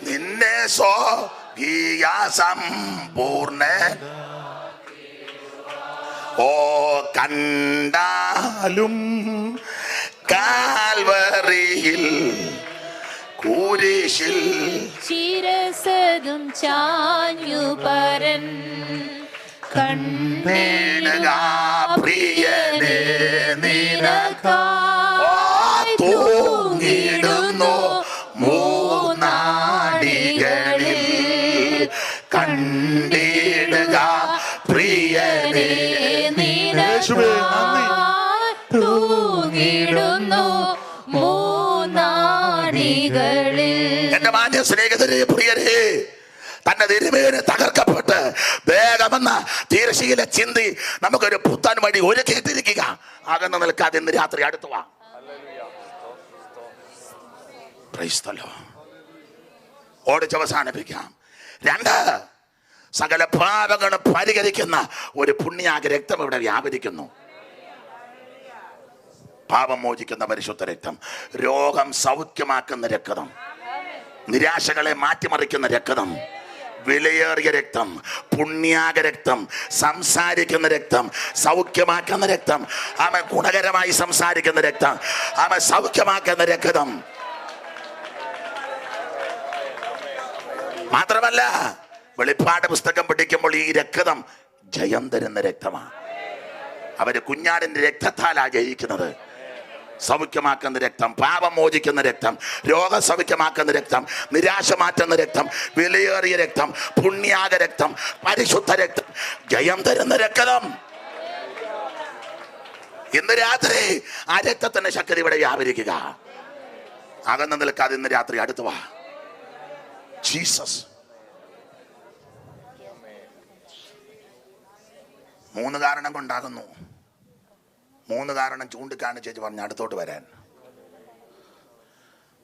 Speaker 1: നിന്നെ സ്വകീയ സമ്പൂർണ്ണ ഓ കണ്ടാലും കാൽവറിയിൽ കുരിശിൽ
Speaker 4: ശിരസതും ചാഞ്ഞു പരൻ
Speaker 1: കണ്ടേടുക പ്രിയനേ
Speaker 4: നിനക്കായി
Speaker 1: തൂങ്ങിടുന്നു മൂന്നാടികളിൽ. കണ്ടിടുക പ്രിയനേ
Speaker 4: തൂങ്ങിടുന്നു മൂന്നാടികളിൽ.
Speaker 1: എന്റെ മാന്യ സ്നേഹിതരെ, പ്രിയരെ, തന്റെ തിരുമേനി തകർക്കപ്പെട്ട് വേഗമെന്ന തീരശീല ചിന്തി നമുക്കൊരു പുത്തൻ വഴി ഒരുക്കിയിട്ടിരിക്കുക. അകന്ന് നിൽക്കാതെ ഇന്ന് രാത്രി അടുത്തു വാ. ഓടിച്ചവസാനിപ്പിക്കാം. 2, സകല പാപങ്ങളും പരിഹരിക്കുന്ന ഒരു പുണ്യാക രക്തം ഇവിടെ വ്യാപരിക്കുന്നു. പാപം മോചിക്കുന്ന പരിശുദ്ധ രക്തം, രോഗം സൗഖ്യമാക്കുന്ന രക്തം, നിരാശകളെ മാറ്റിമറിക്കുന്ന രക്തം, വിലയേറിയ രക്തം, പുണ്യാക രക്തം, സംസാരിക്കുന്ന രക്തം, സൗഖ്യമാക്കുന്ന രക്തം, ആമ ഗുണകരമായി സംസാരിക്കുന്ന രക്തം, ആമ സൗഖ്യമാക്കുന്ന രക്തം. മാത്രമല്ല, വെളിപ്പാട് പുസ്തകം പഠിക്കുമ്പോൾ ഈ രക്തം ജയം തരുന്ന രക്തമാണ്. അവര് കുഞ്ഞാടിന്റെ രക്തത്താലാ ജയിക്കുന്നത്. സൗഖ്യമാക്കുന്ന രക്തം, പാപം മോചിക്കുന്ന രക്തം, രോഗസൗഖ്യമാക്കുന്ന രക്തം, നിരാശ മാറ്റുന്ന രക്തം, വിലയേറിയ രക്തം, പുണ്യാക രക്തം, പരിശുദ്ധ രക്തം, ജയം തരുന്ന രക്തം. ഇന്ന് രാത്രി ആ രക്തത്തിന്റെ ശക്തി ഇവിടെ വ്യാപരിക്കുക. അകന്ന് നിൽക്കാതെ ഇന്ന് രാത്രി അടുത്തു വാ. ജീസസ് 3 കാരണം കൊണ്ടാകുന്നു. 3 കാരണം ചൂണ്ടിക്കാണിച്ചേച്ച് പറഞ്ഞ് അടുത്തോട്ട് വരാൻ.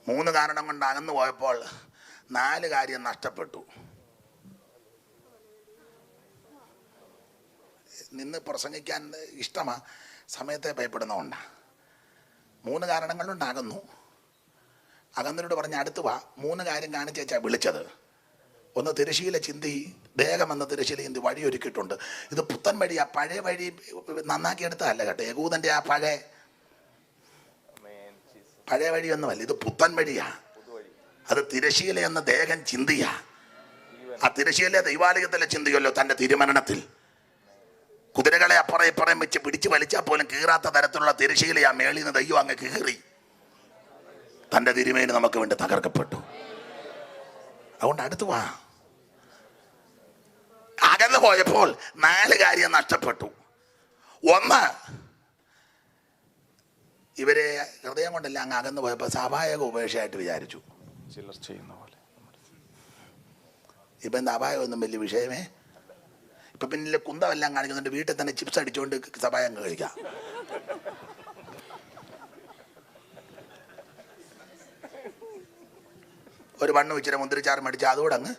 Speaker 1: 3 കാരണം കൊണ്ട് അകന്നു പോയപ്പോൾ 4 കാര്യം നഷ്ടപ്പെട്ടു. നിന്ന് പ്രസംഗിക്കാൻ ഇഷ്ടമാ, സമയത്തെ ഭയപ്പെടുന്നതുകൊണ്ടാ. 3 കാരണങ്ങളുണ്ടാകുന്നു. അകന്നവരോട് പറഞ്ഞ് അടുത്ത് വാ. 3 കാര്യം കാണിച്ചേച്ചാ വിളിച്ചത്. 1, തിരശീല ചിന്തി, ദേഹമെന്ന തിരശീല ചിന്തി വഴിയൊരുക്കിയിട്ടുണ്ട്. ഇത് പുത്തൻ വഴിയാ, പഴയ വഴി നന്നാക്കി എടുത്തതല്ല കേട്ടോ. യഹൂദന്റെ ആ പഴയ വഴിയൊന്നുമല്ല, ഇത് പുത്തൻ വഴിയാ. അത് തിരശീല എന്ന ദേഹം ചിന്തിയാ. ആ തിരശീല ദൈവാലയത്തിലെ ചിന്തിയല്ലോ. തന്റെ തിരുമരണത്തിൽ കുതിരകളെ അപ്പുറം ഇപ്പുറം വെച്ച് പിടിച്ച് വലിച്ചാൽ പോലും കീറാത്ത തരത്തിലുള്ള തിരശീലയാ മേളിൽ നിന്ന് ദൈവം അങ്ങ് കീറി. തന്റെ തിരുമേനി നമുക്ക് വേണ്ടി തകർക്കപ്പെട്ടു. അതുകൊണ്ട് അടുത്ത് വാ. അകന്നു പോയപ്പോൾ 4 കാര്യം നഷ്ടപ്പെട്ടു. 1, ഇവരെ ഹൃദയം കൊണ്ടല്ല അങ്ങ് അകന്നു പോയപ്പോൾ സ്വാഭാവിക ഉപേക്ഷയായിട്ട് വിചാരിച്ചു.
Speaker 2: ചിലർ ചെയ്യുന്ന പോലെ.
Speaker 1: ഇപ്പൊ എന്താ അപായം ഒന്നും വലിയ വിഷയമേ. ഇപ്പൊ പിന്നെ കുന്തമെല്ലാം കാണിക്കുന്നുണ്ട്. വീട്ടിൽ തന്നെ ചിപ്സ് അടിച്ചുകൊണ്ട് സഭായം കഴിക്കാം. ഒരു മണ്ണ് വെച്ചിട്ട് മുന്തിരിച്ചാറ് മേടിച്ച് അതോടെ അങ്ങ്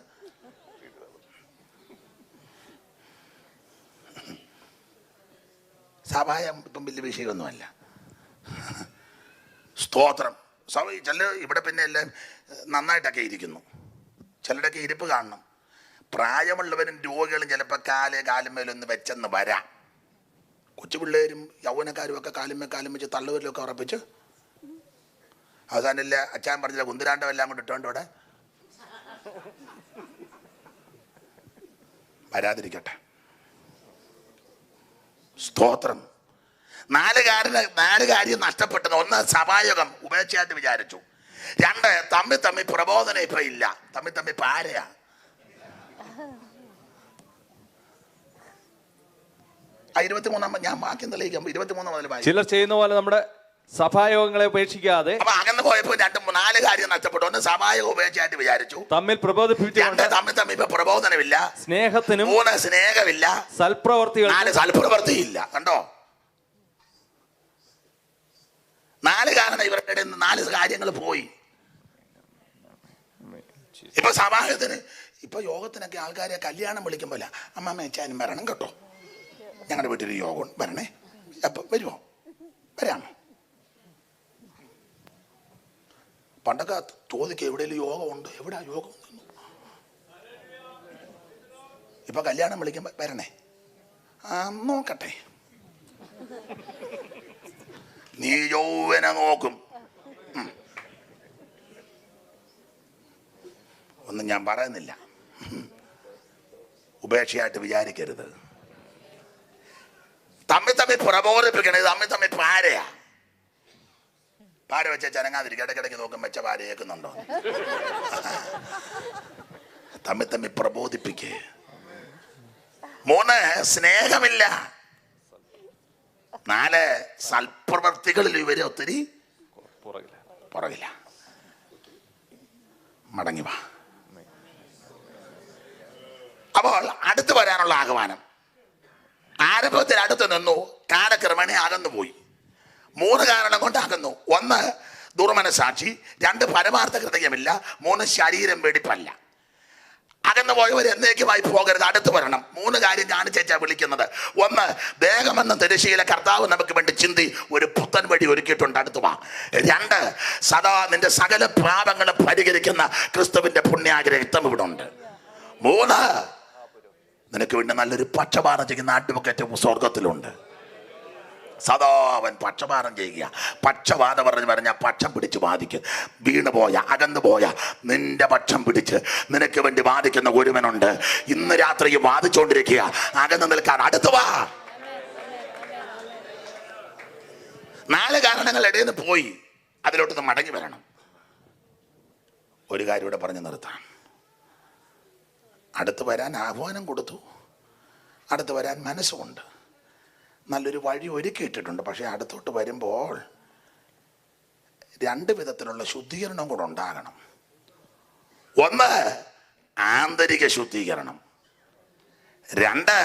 Speaker 1: സഭായം ഇപ്പം വലിയ വിഷയമൊന്നുമല്ല. സ്തോത്രം. ചില ഇവിടെ പിന്നെ എല്ലാം നന്നായിട്ടൊക്കെ ഇരിക്കുന്നു. ചിലരുടെയൊക്കെ ഇരിപ്പ് കാണണം. പ്രായമുള്ളവരും രോഗികളും ചിലപ്പോൾ കാലുമേലൊന്ന് വെച്ചെന്ന് വരാം. കൊച്ചു പിള്ളേരും യൗവനക്കാരും ഒക്കെ കാലും വെച്ച് തള്ളുവരിലൊക്കെ ഉറപ്പിച്ച് അവസാനമില്ല അച്ഛൻ പറഞ്ഞില്ല കുന്തിരാണ്ടം എല്ലാം കൊണ്ട് ഇട്ടോണ്ട് ഇവിടെ വരാതിരിക്കട്ടെ. സ്തോത്രം. നാല് കാര്യം നഷ്ടപ്പെട്ടത്. ഒന്ന്, സഭായോഗം ഉപേക്ഷയായിട്ട് വിചാരിച്ചു. രണ്ട്, തമ്മിൽ പ്രബോധനം ഇപ്പൊ ഇല്ല, തമ്മിൽ പാരയാ. ആ 23 ഞാൻ വാക്യം തെളിയിക്കാം. 23 മുതൽ വായിക്കാം.
Speaker 3: ചിലർ ചെയ്യുന്ന പോലെ നമ്മുടെ സഭായോഗങ്ങളെ ഉപേക്ഷിക്കാതെ
Speaker 1: അപ്പൊ അകന്ന് പോയപ്പോ 4 കാര്യം നഷ്ടപ്പെട്ടു. ഒന്ന്, സഭായോഗം ഉപേക്ഷയായിട്ട് വിചാരിച്ചു.
Speaker 3: തമ്മിൽ പ്രബോധിപ്പിച്ചുകൊണ്ട്
Speaker 1: തമ്മിൽ ഇപ്പൊ പ്രബോധനമില്ല.
Speaker 3: സ്നേഹത്തിനും
Speaker 1: 3, സ്നേഹമില്ല.
Speaker 3: സൽപ്രവർത്തികൾ
Speaker 1: 4, സൽപ്രവൃത്തിയില്ല. കണ്ടോ? 4 കാരണം ഇവരുടെ 4 കാര്യങ്ങൾ പോയി. ഇപ്പൊ സഭായോഗത്തിന് ഇപ്പൊ യോഗത്തിനൊക്കെ ആൾക്കാരെ കല്യാണം വിളിക്കുമ്പോല അമ്മമ്മ അച്ഛനും വരണം കേട്ടോ, ഞങ്ങളുടെ വീട്ടിൽ യോഗം വരണേ, അപ്പൊ വരുമോ, വരാമോ? പണ്ടൊക്കെ ചോദിക്കുക എവിടെയെങ്കിലും യോഗം ഉണ്ട്, എവിടാ യോഗം? ഇപ്പൊ കല്യാണം വിളിക്കുമ്പോ വരണേ, നോക്കട്ടെ. നീ യൗവന നോക്കും. ഒന്നും ഞാൻ പറയുന്നില്ല, ഉപേക്ഷയായിട്ട് വിചാരിക്കരുത്. തമ്മിൽ പ്രബോധിപ്പിക്കണത് തമ്മിൽ പാരയാ. പാര വെച്ച ചനങ്ങാതിരിക്കും. ഇടയ്ക്കിടയ്ക്ക് നോക്കും വെച്ച പാര കേൾക്കുന്നുണ്ടോ. തമ്മിൽ പ്രബോധിപ്പിക്കേ. 3, സ്നേഹമില്ല. 4, സൽപ്രവർത്തികളിൽ ഇവര് ഒത്തിരി പുറകില്ല. മടങ്ങി വാ. അപ്പോൾ അടുത്ത് വരാനുള്ള ആഹ്വാനം. ആരംഭത്തിൽ അടുത്ത് നിന്നു, കാലക്രമേണ അകന്നു പോയി. 3 കാരണം കൊണ്ട് അകന്നു. 1, ദുർമനസാക്ഷി. 2, പരമാർത്ഥ ഹൃദയമില്ല. 3, ശരീരം വെടിപ്പല്ല. അകന്നു പോയവർ എന്നേക്കുമായി പോകരുത്, അടുത്ത് വരണം. 3 കാര്യം കാണിച്ചാ വിളിക്കുന്നത്. 1, ദേഹമെന്ന തിരശ്ശീല കർത്താവ് നമുക്ക് വേണ്ടി ചിന്തി ഒരു പുത്തൻ വഴി ഒരുക്കിയിട്ടുണ്ട്, അടുത്ത് വാ. 2, സദാ നിന്റെ സകല പാപങ്ങളും പരിഹരിക്കുന്ന ക്രിസ്തുവിന്റെ പുണ്യാഗ്രഹം ഇവിടെ ഉണ്ട്. 3, നിനക്ക് വേണ്ടി നല്ലൊരു പക്ഷപാതം ചെയ്യുന്ന അഡ്വക്കേറ്റ് സ്വർഗത്തിലുണ്ട്. സദാ അവൻ പക്ഷപാതം ചെയ്യുക. പക്ഷപാതം പറഞ്ഞാൽ പക്ഷം പിടിച്ച് വാദിക്കും. വീണുപോയ അകന്നു പോയ നിന്റെ പക്ഷം പിടിച്ച് നിനക്ക് വേണ്ടി വാദിക്കുന്ന ഒരുവനുണ്ട്. ഇന്ന് രാത്രി വാദിച്ചുകൊണ്ടിരിക്കുക. അകന്നു നിൽക്കാൻ അടുത്ത് വാ. 4 കാരണങ്ങൾ ഇടയിൽ നിന്ന് പോയി, അതിലോട്ടൊന്ന് മടങ്ങി വരണം. ഒരു കാര്യം ഇവിടെ പറഞ്ഞു നിർത്താം. അടുത്ത് വരാൻ ആഹ്വാനം കൊടുത്തു, അടുത്ത് വരാൻ മനസ്സുമുണ്ട്, നല്ലൊരു വഴി ഒരുക്കിയിട്ടിട്ടുണ്ട്. പക്ഷെ അടുത്തോട്ട് വരുമ്പോൾ 2 വിധത്തിലുള്ള ശുദ്ധീകരണം കൂടെ ഉണ്ടാകണം. 1, ആന്തരിക ശുദ്ധീകരണം. 2,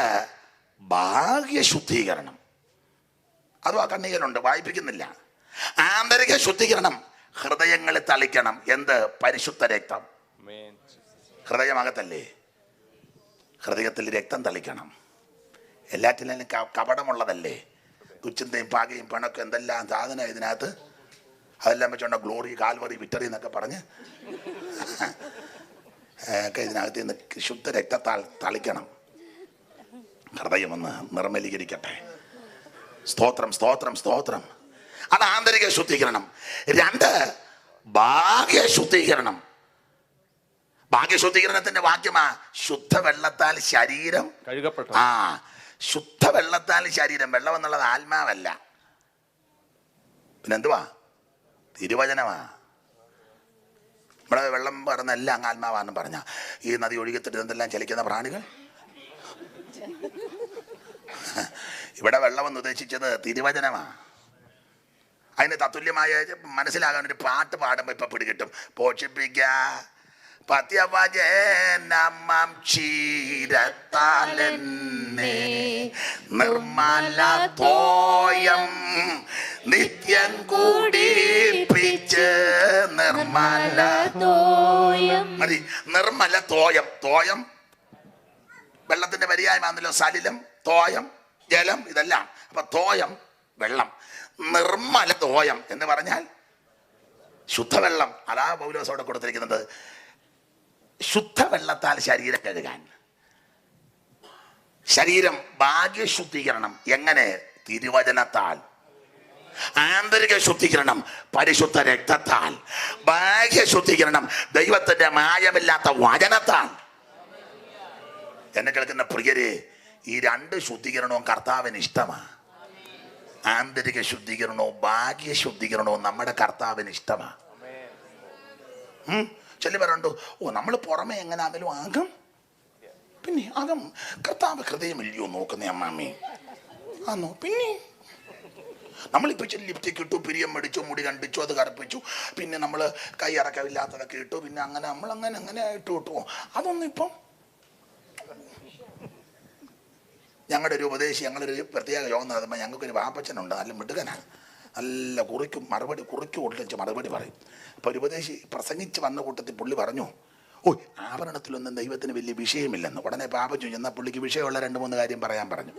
Speaker 1: ബാഹ്യ ശുദ്ധീകരണം. അതും ആ കണ്ണികയിലുണ്ട്, വായിപ്പിക്കുന്നില്ല. ആന്തരിക ശുദ്ധീകരണം ഹൃദയങ്ങളിൽ തളിക്കണം. എന്ത്? പരിശുദ്ധ രക്തം. ഹൃദയമകത്തല്ലേ? ഹൃദയത്തിൽ രക്തം തളിക്കണം. എല്ലാറ്റിലും കപടമുള്ളതല്ലേ? തുച്ഛന്തയും പാകയും പണക്കും എന്തെല്ലാം സാധനം ഇതിനകത്ത്, അതെല്ലാം വെച്ചോണ്ട ഗ്ലോറി, കാൽവറി, വിക്ടറി എന്നൊക്കെ പറഞ്ഞ് ഒക്കെ ഇതിനകത്ത് നിന്ന് ശുദ്ധ രക്തത്താൽ തളിക്കണം. ഹൃദയം ഒന്ന് നിർമ്മലീകരിക്കട്ടെ. സ്തോത്രം, സ്തോത്രം, സ്തോത്രം. അത് ആന്തരിക ശുദ്ധീകരണം. 2, ബാഹ്യ ശുദ്ധീകരണം. ഭാഗ്യശുദ്ധീകരണത്തിന്റെ വാക്യമാ ശുദ്ധവെള്ളത്താൽ ശരീരം
Speaker 3: കഴുകപ്പെട്ടു.
Speaker 1: ശുദ്ധവെള്ളത്താൽ ശരീരം. വെള്ളം എന്നുള്ളത് ആത്മാവല്ല, പിന്നെന്തുവാ? തിരുവചനമാ. നമ്മളെ വെള്ളം പറഞ്ഞ എല്ലാം ആത്മാവാന്ന് പറഞ്ഞ ഈ നദി ഒഴുകിത്തിട്ട് എന്തെല്ലാം ചലിക്കുന്ന പ്രാണികൾ. ഇവിടെ വെള്ളമെന്ന് ഉദ്ദേശിച്ചത് തിരുവചനമാ. അതിന് തത്തുല്യമായ മനസ്സിലാകാൻ ഒരു പാട്ട് പാടുമ്പോ ഇപ്പൊ പിടികിട്ടും. പോഷിപ്പിക്ക പത്യവചനം ക്ഷീരത്താലെന്നെ നിർമ്മല തോയം നിത്യം കൂടിപ്പിച്ച് നിർമ്മല തോയം. മതി. നിർമ്മല തോയം. തോയം വെള്ളത്തിന്റെ പര്യായമാണല്ലോ. സലിലം, തോയം, ജലം, ഇതെല്ലാം. അപ്പൊ തോയം വെള്ളം, നിർമ്മല തോയം എന്ന് പറഞ്ഞാൽ ശുദ്ധവെള്ളം. അതാ പൗലോസ് അവിടെ കൊടുത്തിരിക്കുന്നത്. ശുദ്ധവെള്ളത്താൽ ശരീരം കഴുകാൻ. ശരീരം ഭാഗ്യശുദ്ധീകരണം എങ്ങനെ? തിരുവചനത്താൽ. ആന്തരിക ശുദ്ധീകരണം പരിശുദ്ധ രക്തത്താൽ. ബാഹ്യ ശുദ്ധീകരണം ദൈവത്തിന്റെ മായമില്ലാത്ത വചനത്താൽ. എന്നെ കേൾക്കുന്ന പ്രിയരെ, ഈ രണ്ട് ശുദ്ധീകരണവും കർത്താവിന് ഇഷ്ടമാണ്. ആന്തരിക ശുദ്ധീകരണവും ബാഹ്യ ശുദ്ധീകരണവും നമ്മുടെ കർത്താവിന് ഇഷ്ടമാണ്. ചൊല്ലി പറയണ്ടോ, നമ്മൾ പുറമെ എങ്ങനെയാണെങ്കിലും ആകും, പിന്നെ ആകും. കർത്താവ് ഹൃദയമില്ലയോ നോക്കുന്നേ അമ്മാമ്മേ? ആന്നോ? പിന്നെ നമ്മളിപ്പോ ലിപ്റ്റിക്ക് ഇട്ടു, പിരിയം മേടിച്ചു, മുടി കണ്ടിച്ചു, അത് കറുപ്പിച്ചു, പിന്നെ നമ്മൾ കൈ ഇറക്കമില്ലാത്തതൊക്കെ ഇട്ടു, പിന്നെ അങ്ങനെ അങ്ങനെ ഇട്ടു കിട്ടുമോ? അതൊന്നും ഇപ്പം ഞങ്ങളുടെ ഒരു ഉപദേശി, ഞങ്ങളൊരു പ്രത്യേക യോഗം നടത്തുമ്പോൾ ഞങ്ങൾക്കൊരു വാപ്പച്ചനുണ്ട്, നല്ല മിടുകനാണ്, നല്ല കുറിക്ക് ഒട്ടിച്ച് മറുപടി പറയും. അപ്പോൾ ഒരു ഉപദേശി പ്രസംഗിച്ച് വന്ന കൂട്ടത്തിൽ പുള്ളി പറഞ്ഞു, ഓ ആഭരണത്തിലൊന്നും ദൈവത്തിന് വലിയ വിഷയമില്ലെന്ന്. ഉടനെ പാപ്പച്ചു ചെന്നാൽ പുള്ളിക്ക് വിഷയമുള്ള 2-3 കാര്യം പറയാൻ പറഞ്ഞു.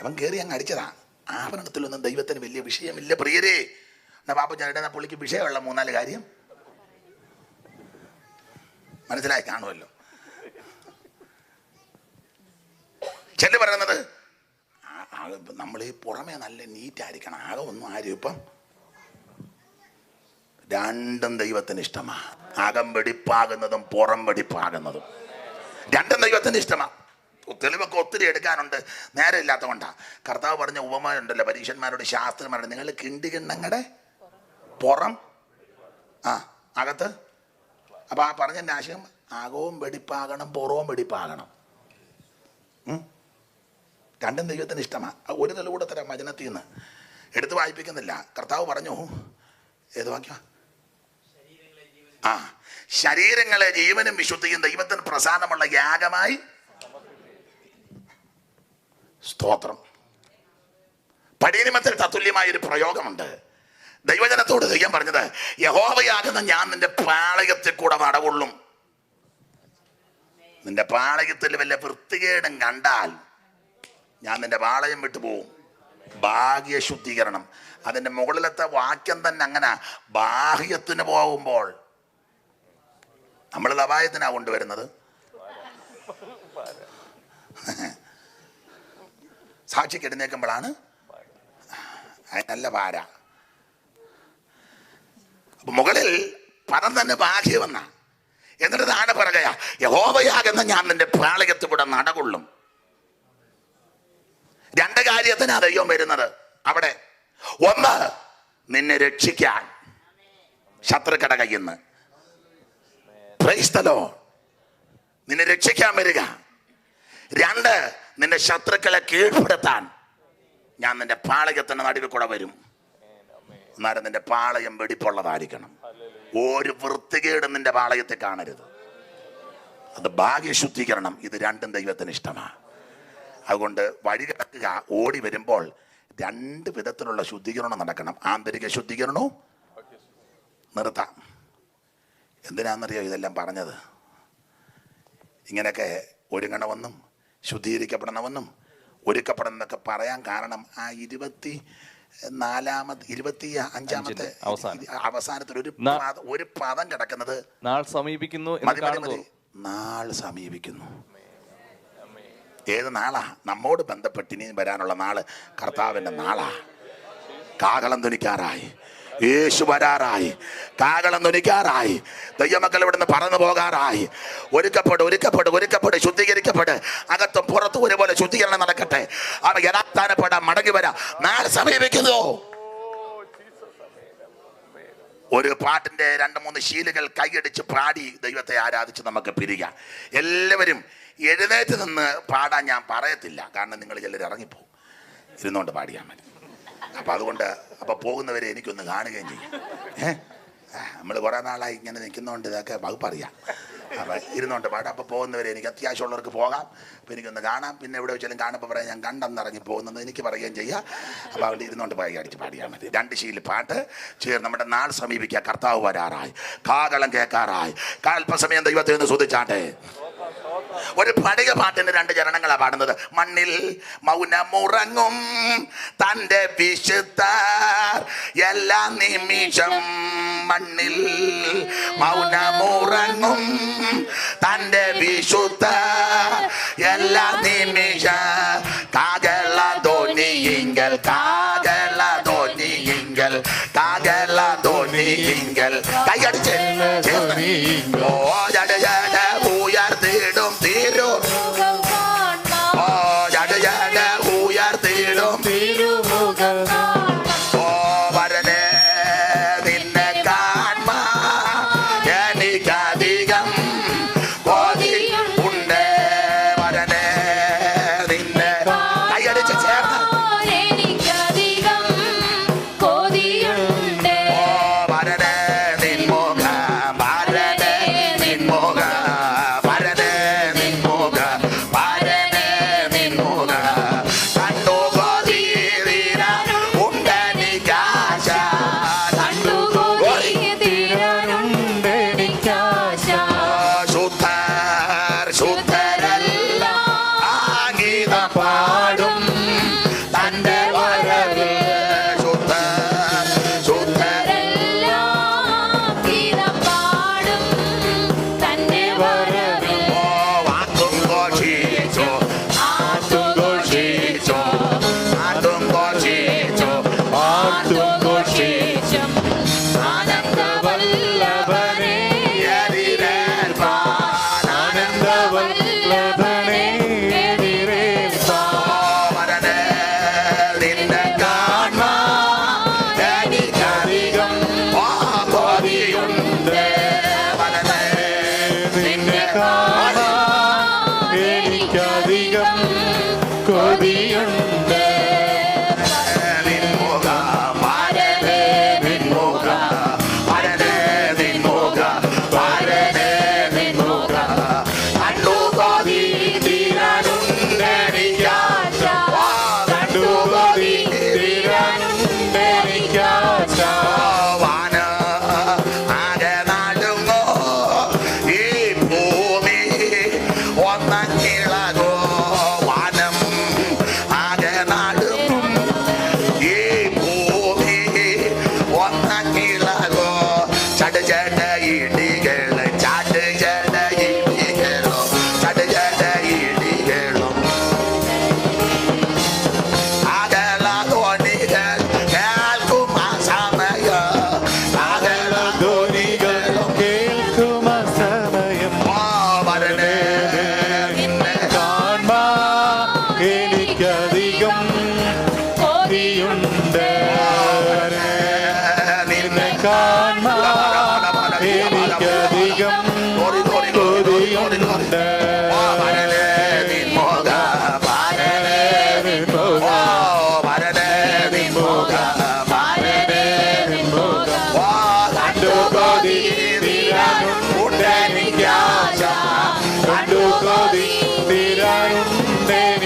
Speaker 1: അവൻ കയറി അങ്ങ് അടിച്ചതാ, ആഭരണത്തിലൊന്നും ദൈവത്തിന് വലിയ വിഷയമില്ല പ്രിയരേ. എന്നാ പാപ്പച്ചു ഇടുന്ന പുള്ളിക്ക് വിഷയമുള്ള 3-4 കാര്യം മനസ്സിലായി കാണുമല്ലോ. ചെല്ലു പറയുന്നത് നമ്മൾ ഈ പുറമേ നല്ല നീറ്റായിരിക്കണം, ആകെ ഒന്നും ആരും ഇപ്പം. രണ്ടും ദൈവത്തിന് ഇഷ്ടമാണ്. അകം വെടിപ്പാകുന്നതും പുറം വെടിപ്പാകുന്നതും രണ്ടും ദൈവത്തിന് ഇഷ്ടമാണ്. തെളിവൊക്കെ ഒത്തിരി എടുക്കാനുണ്ട്, നേരെ ഇല്ലാത്ത കൊണ്ടാണ്. കർത്താവ് പറഞ്ഞ ഉപമ ഉണ്ടല്ലോ, പരീക്ഷന്മാരോട് ശാസ്ത്രന്മാരോട്, നിങ്ങൾ കിണ്ടികിണ്ണങ്ങളുടെ പുറം അകത്ത്. അപ്പൊ ആ പറഞ്ഞതിൻ്റെ ആശയം അകവും വെടിപ്പാകണം, പുറവും വെടിപ്പാകണം. രണ്ടും ദൈവത്തിന് ഇഷ്ടമാണ്. ഒരു തെളിവൂടെ തരാം വചനത്തിൽ നിന്ന്, എടുത്ത് വായിപ്പിക്കുന്നില്ല. കർത്താവ് പറഞ്ഞു, ഏത് വാക്യം? ശരീരങ്ങളെ ജീവനും വിശുദ്ധിയും ദൈവത്തിന് പ്രസാദമുള്ള യാഗമായി. സ്തോത്രം. പഴയ നിയമത്തിൽ തത്തുല്യമായ ഒരു പ്രയോഗമുണ്ട്. ദൈവജനത്തോട് ദൈവം പറഞ്ഞത്, യഹോവയാകുന്ന ഞാൻ നിന്റെ പാളയത്തിൽ കൂടെ നടകൊള്ളും. നിന്റെ പാളയത്തിൽ വല്ല വൃത്തികേടും കണ്ടാൽ ഞാൻ നിന്റെ പാളയം വിട്ടുപോകും. ബാഹ്യ ശുദ്ധീകരണം. അതിന്റെ മുകളിലത്തെ വാക്യം തന്നെ അങ്ങനെ. ബാഹ്യത്തിന് പോകുമ്പോൾ നമ്മൾ അപായത്തിനാ കൊണ്ടുവരുന്നത്. സാക്ഷിക്ക് എഴുന്നേൽക്കുമ്പോഴാണ് നല്ല പാര. അപ്പൊ മുകളിൽ പദം തന്നെ ബാഹ്യമെന്ന. എന്നിട്ട് താഴെ പറയുകയാ, യഹോവയാകുന്ന ഞാൻ നിന്റെ പാളയത്തിൽ കൂടെ നടകൊള്ളും. 2 കാര്യത്തിനാ ദൈവം വരുന്നത് അവിടെ. ഒന്ന്, നിന്നെ രക്ഷിക്കാൻ ശത്രുക്കളുടെ കയ്യിൽ നിന്ന്. Praise the Lord. നിന്നെ രക്ഷിക്കാൻ വരിക. 2, നിന്റെ ശത്രുക്കളെ കീഴ്പ്പെടുത്താൻ ഞാൻ നിന്റെ പാളയത്തിന്റെ നടുവിൽ കൂടെ വരും. എന്നാലും നിന്റെ പാളയം വെടിപ്പുള്ളതായിരിക്കണം. ഒരു വൃത്തികേടും നിന്റെ പാളയത്തെ കാണരുത്. അത് ഭാഗ്യശുദ്ധീകരണം. ഇത് രണ്ടും ദൈവത്തിന് ഇഷ്ടമാണ്. അതുകൊണ്ട് വഴി കിടക്കുക, ഓടി വരുമ്പോൾ 2 വിധത്തിലുള്ള ശുദ്ധീകരണം നടക്കണം. ആന്തരിക ശുദ്ധീകരണവും. നിർത്താം. എന്തിനാണെന്നറിയോ ഇതെല്ലാം പറഞ്ഞത്? ഇങ്ങനെയൊക്കെ ഒരുങ്ങണമെന്നും ശുദ്ധീകരിക്കപ്പെടണമെന്നും ഒരുക്കപ്പെടണമെന്നൊക്കെ പറയാൻ കാരണം ആ 25-ാമത്തെ അവസാനത്തിൽ ഒരു പദം കിടക്കുന്നത്
Speaker 3: നാൾ സമീപിക്കുന്നു.
Speaker 1: നാൾ സമീപിക്കുന്നു. ഏത് നാളാ? നമ്മോട് ബന്ധപ്പെട്ട് ഇനി വരാനുള്ള നാള് കർത്താവിന്റെ നാളാ. കാഹളം ധ്വനിക്കാറായി, യേശു വരാറായി, കാഹളം ധ്വനിക്കാറായി, ദൈവമക്കൾ ഇവിടുന്ന് പറന്നു പോകാറായി. ഒരുക്കപ്പെട്, ശുദ്ധീകരിക്കപ്പെട്. അകത്തും പുറത്തും ഒരുപോലെ ശുദ്ധീകരണം നടക്കട്ടെ. അവ യഥാസ്ഥാനപ്പെടാൻ മടങ്ങി വരാം. നാളെ സമീപിക്കുന്നു. ഒരു പാട്ടിന്റെ 2-3 ശീലുകൾ കൈയടിച്ച് പാടി ദൈവത്തെ ആരാധിച്ച് നമുക്ക് പിരിയാം. എല്ലാവരും എഴുന്നേറ്റ് നിന്ന് പാടാൻ ഞാൻ പറയത്തില്ല, കാരണം നിങ്ങൾ ചിലർ ഇറങ്ങിപ്പോവും. ഇരുന്നുകൊണ്ട് പാടിയാൽ മതി. അപ്പം അതുകൊണ്ട് പോകുന്നവരെ എനിക്കൊന്ന് കാണുകയും ചെയ്യും. നമ്മൾ കുറേ നാളായി ഇങ്ങനെ നിൽക്കുന്നതുകൊണ്ട് ഇതൊക്കെ വകുപ്പറിയാം. അപ്പം ഇരുന്നുകൊണ്ട് പാടാം. അപ്പോൾ പോകുന്നവരെ എനിക്ക് അത്യാവശ്യമുള്ളവർക്ക് പോകാം. അപ്പോൾ എനിക്കൊന്ന് കാണാം. പിന്നെ എവിടെ വെച്ചാലും കാണുമ്പോൾ പറയാം ഞാൻ കണ്ടെന്നിറങ്ങി പോകുന്നത് എനിക്ക് പറയുകയും ചെയ്യാം. അപ്പോൾ അവിടെ ഇരുന്നുകൊണ്ട് അടിച്ച് പാടിയാൽ മതി. 2 ശീല പാട്ട് ചേർന്ന് നമ്മുടെ നാൾ സമീപിക്കുക. കർത്താവ് വരാറായി, കാഹളം കേൾക്കാറായി. അല്പസമയം ദൈവത്തെ ഒന്ന് സ്തുതിച്ചാട്ടെ. ഒരു പഴയ പാട്ടിന്റെ 2 ചരണങ്ങളാ പാടുന്നത്. മണ്ണിൽ മൗനമുറങ്ങും തന്റെ വിശുദ്ധർ എല്ലാ നിമിഷം, മണ്ണിൽ മൗനമുറങ്ങും തന്റെ വിശുദ്ധർ എല്ലാ നിമിഷം. കാകള ധ്വനിയിങ്കൽ, കാകള ധ്വനിയിങ്കൽ, കാകള ധ്വനിയിങ്കൽ. കൈയടിച്ച് ഓ ജട ജട ഉയർത്തിടും തിരു, ഓ ജട ജട ഉയർത്തിടും
Speaker 4: തിരുമുഖം
Speaker 1: ഓ വരനെ നിന്നെ കാണാൻ എനിക്കധികം കൊതി ഉണ്ട്. വരനെ നിന്നെ കൈയടിച്ച് ചേർന്ന്
Speaker 4: എനിക്കധികം കൊതിയുണ്ട്.
Speaker 1: ഓ വരനെ നിൻമുഖ, വരനെ നിൻമുഖ, വരനെ നിൻമുഖ, വരനെ നിൻമുഖ. കണ്ടു കൊതി തീരാൻ ഉണ്ടെനിക്കാശ, കണ്ടു കൊതി
Speaker 4: തീരാനുണ്ടെനിക്കാശ.
Speaker 1: ശുദ്ധർ ശുദ്ധരെല്ലാം ആഗീതം പാടും തന്റെ വരവ്. ശുദ്ധർ ശുദ്ധർ
Speaker 4: എല്ലാം ഗീതം പാടും തന്റെ വരവിൽ.
Speaker 1: ഓ വാത്തും ഘോഷിച്ചോ, ആത്തും ഘോഷിച്ചോ, ആത്തും ഘോഷിച്ചോ, ആത്തും ഘോഷിച്ചോ.
Speaker 4: ആനന്ദവല്ലഭനെ
Speaker 1: എതിരേൽപ്പാൻ
Speaker 2: ആനന്ദവല്ലഭനെ എതിരേൽപ്പാൻ.
Speaker 1: വരനെ നിന്നെ കാണാൻ എനിക്കധികം കൊതിയുണ്ട്. വരനെ
Speaker 2: നിന്നെ കാണാൻ എനിക്കധികം കൊതിയുണ്ട്.
Speaker 1: നിൻമുഖ, വരനെ നിൻമുഖ, വരനെ നിൻമുഖ, വരനെ നിൻമുഖ. കണ്ടു കൊതി തീരാനുണ്ടെനിക്കാശ, കണ്ടു കൊതി
Speaker 2: തീരാനുണ്ടെനിക്കാശ.
Speaker 1: വാന ആകെ നടുങ്ങോ, ഈ ഭൂമി ഒന്നങ്ങിളകോ. വാനം ആകെ നടുങ്ങും, ഈ ഭൂമി ഒന്നങ്ങിളകോ. ചട ചട ഇടികള്, ചട ചട ഇടികളോ, ചട ചട ഇടികളും അകല ധ്വനികൾ കേൾക്കും ആ സമയം. അകല
Speaker 2: ധ്വനികൾ കേൾക്കും ആ സമയം.
Speaker 1: ഓ വരനെ നിന്നെ
Speaker 2: കാണാൻ എനിക്കധികം കൊതിയുണ്ട്.
Speaker 1: നിന്നെ
Speaker 2: കാണാൻ എനിക്കധികം കൊതിയുണ്ട്.
Speaker 1: ഓ വരനെ നിൻമുഖ, വരനെ
Speaker 2: നിൻമുഖ,
Speaker 1: ഓ വരനെ നിൻമുഖ, വരനെ നിൻമുഖ. ഓ കണ്ടു കൊതി തീരാനുണ്ടെനിക്കാശ,
Speaker 2: കണ്ടു കൊതി തീരാനുണ്ടെനിക്കാശ.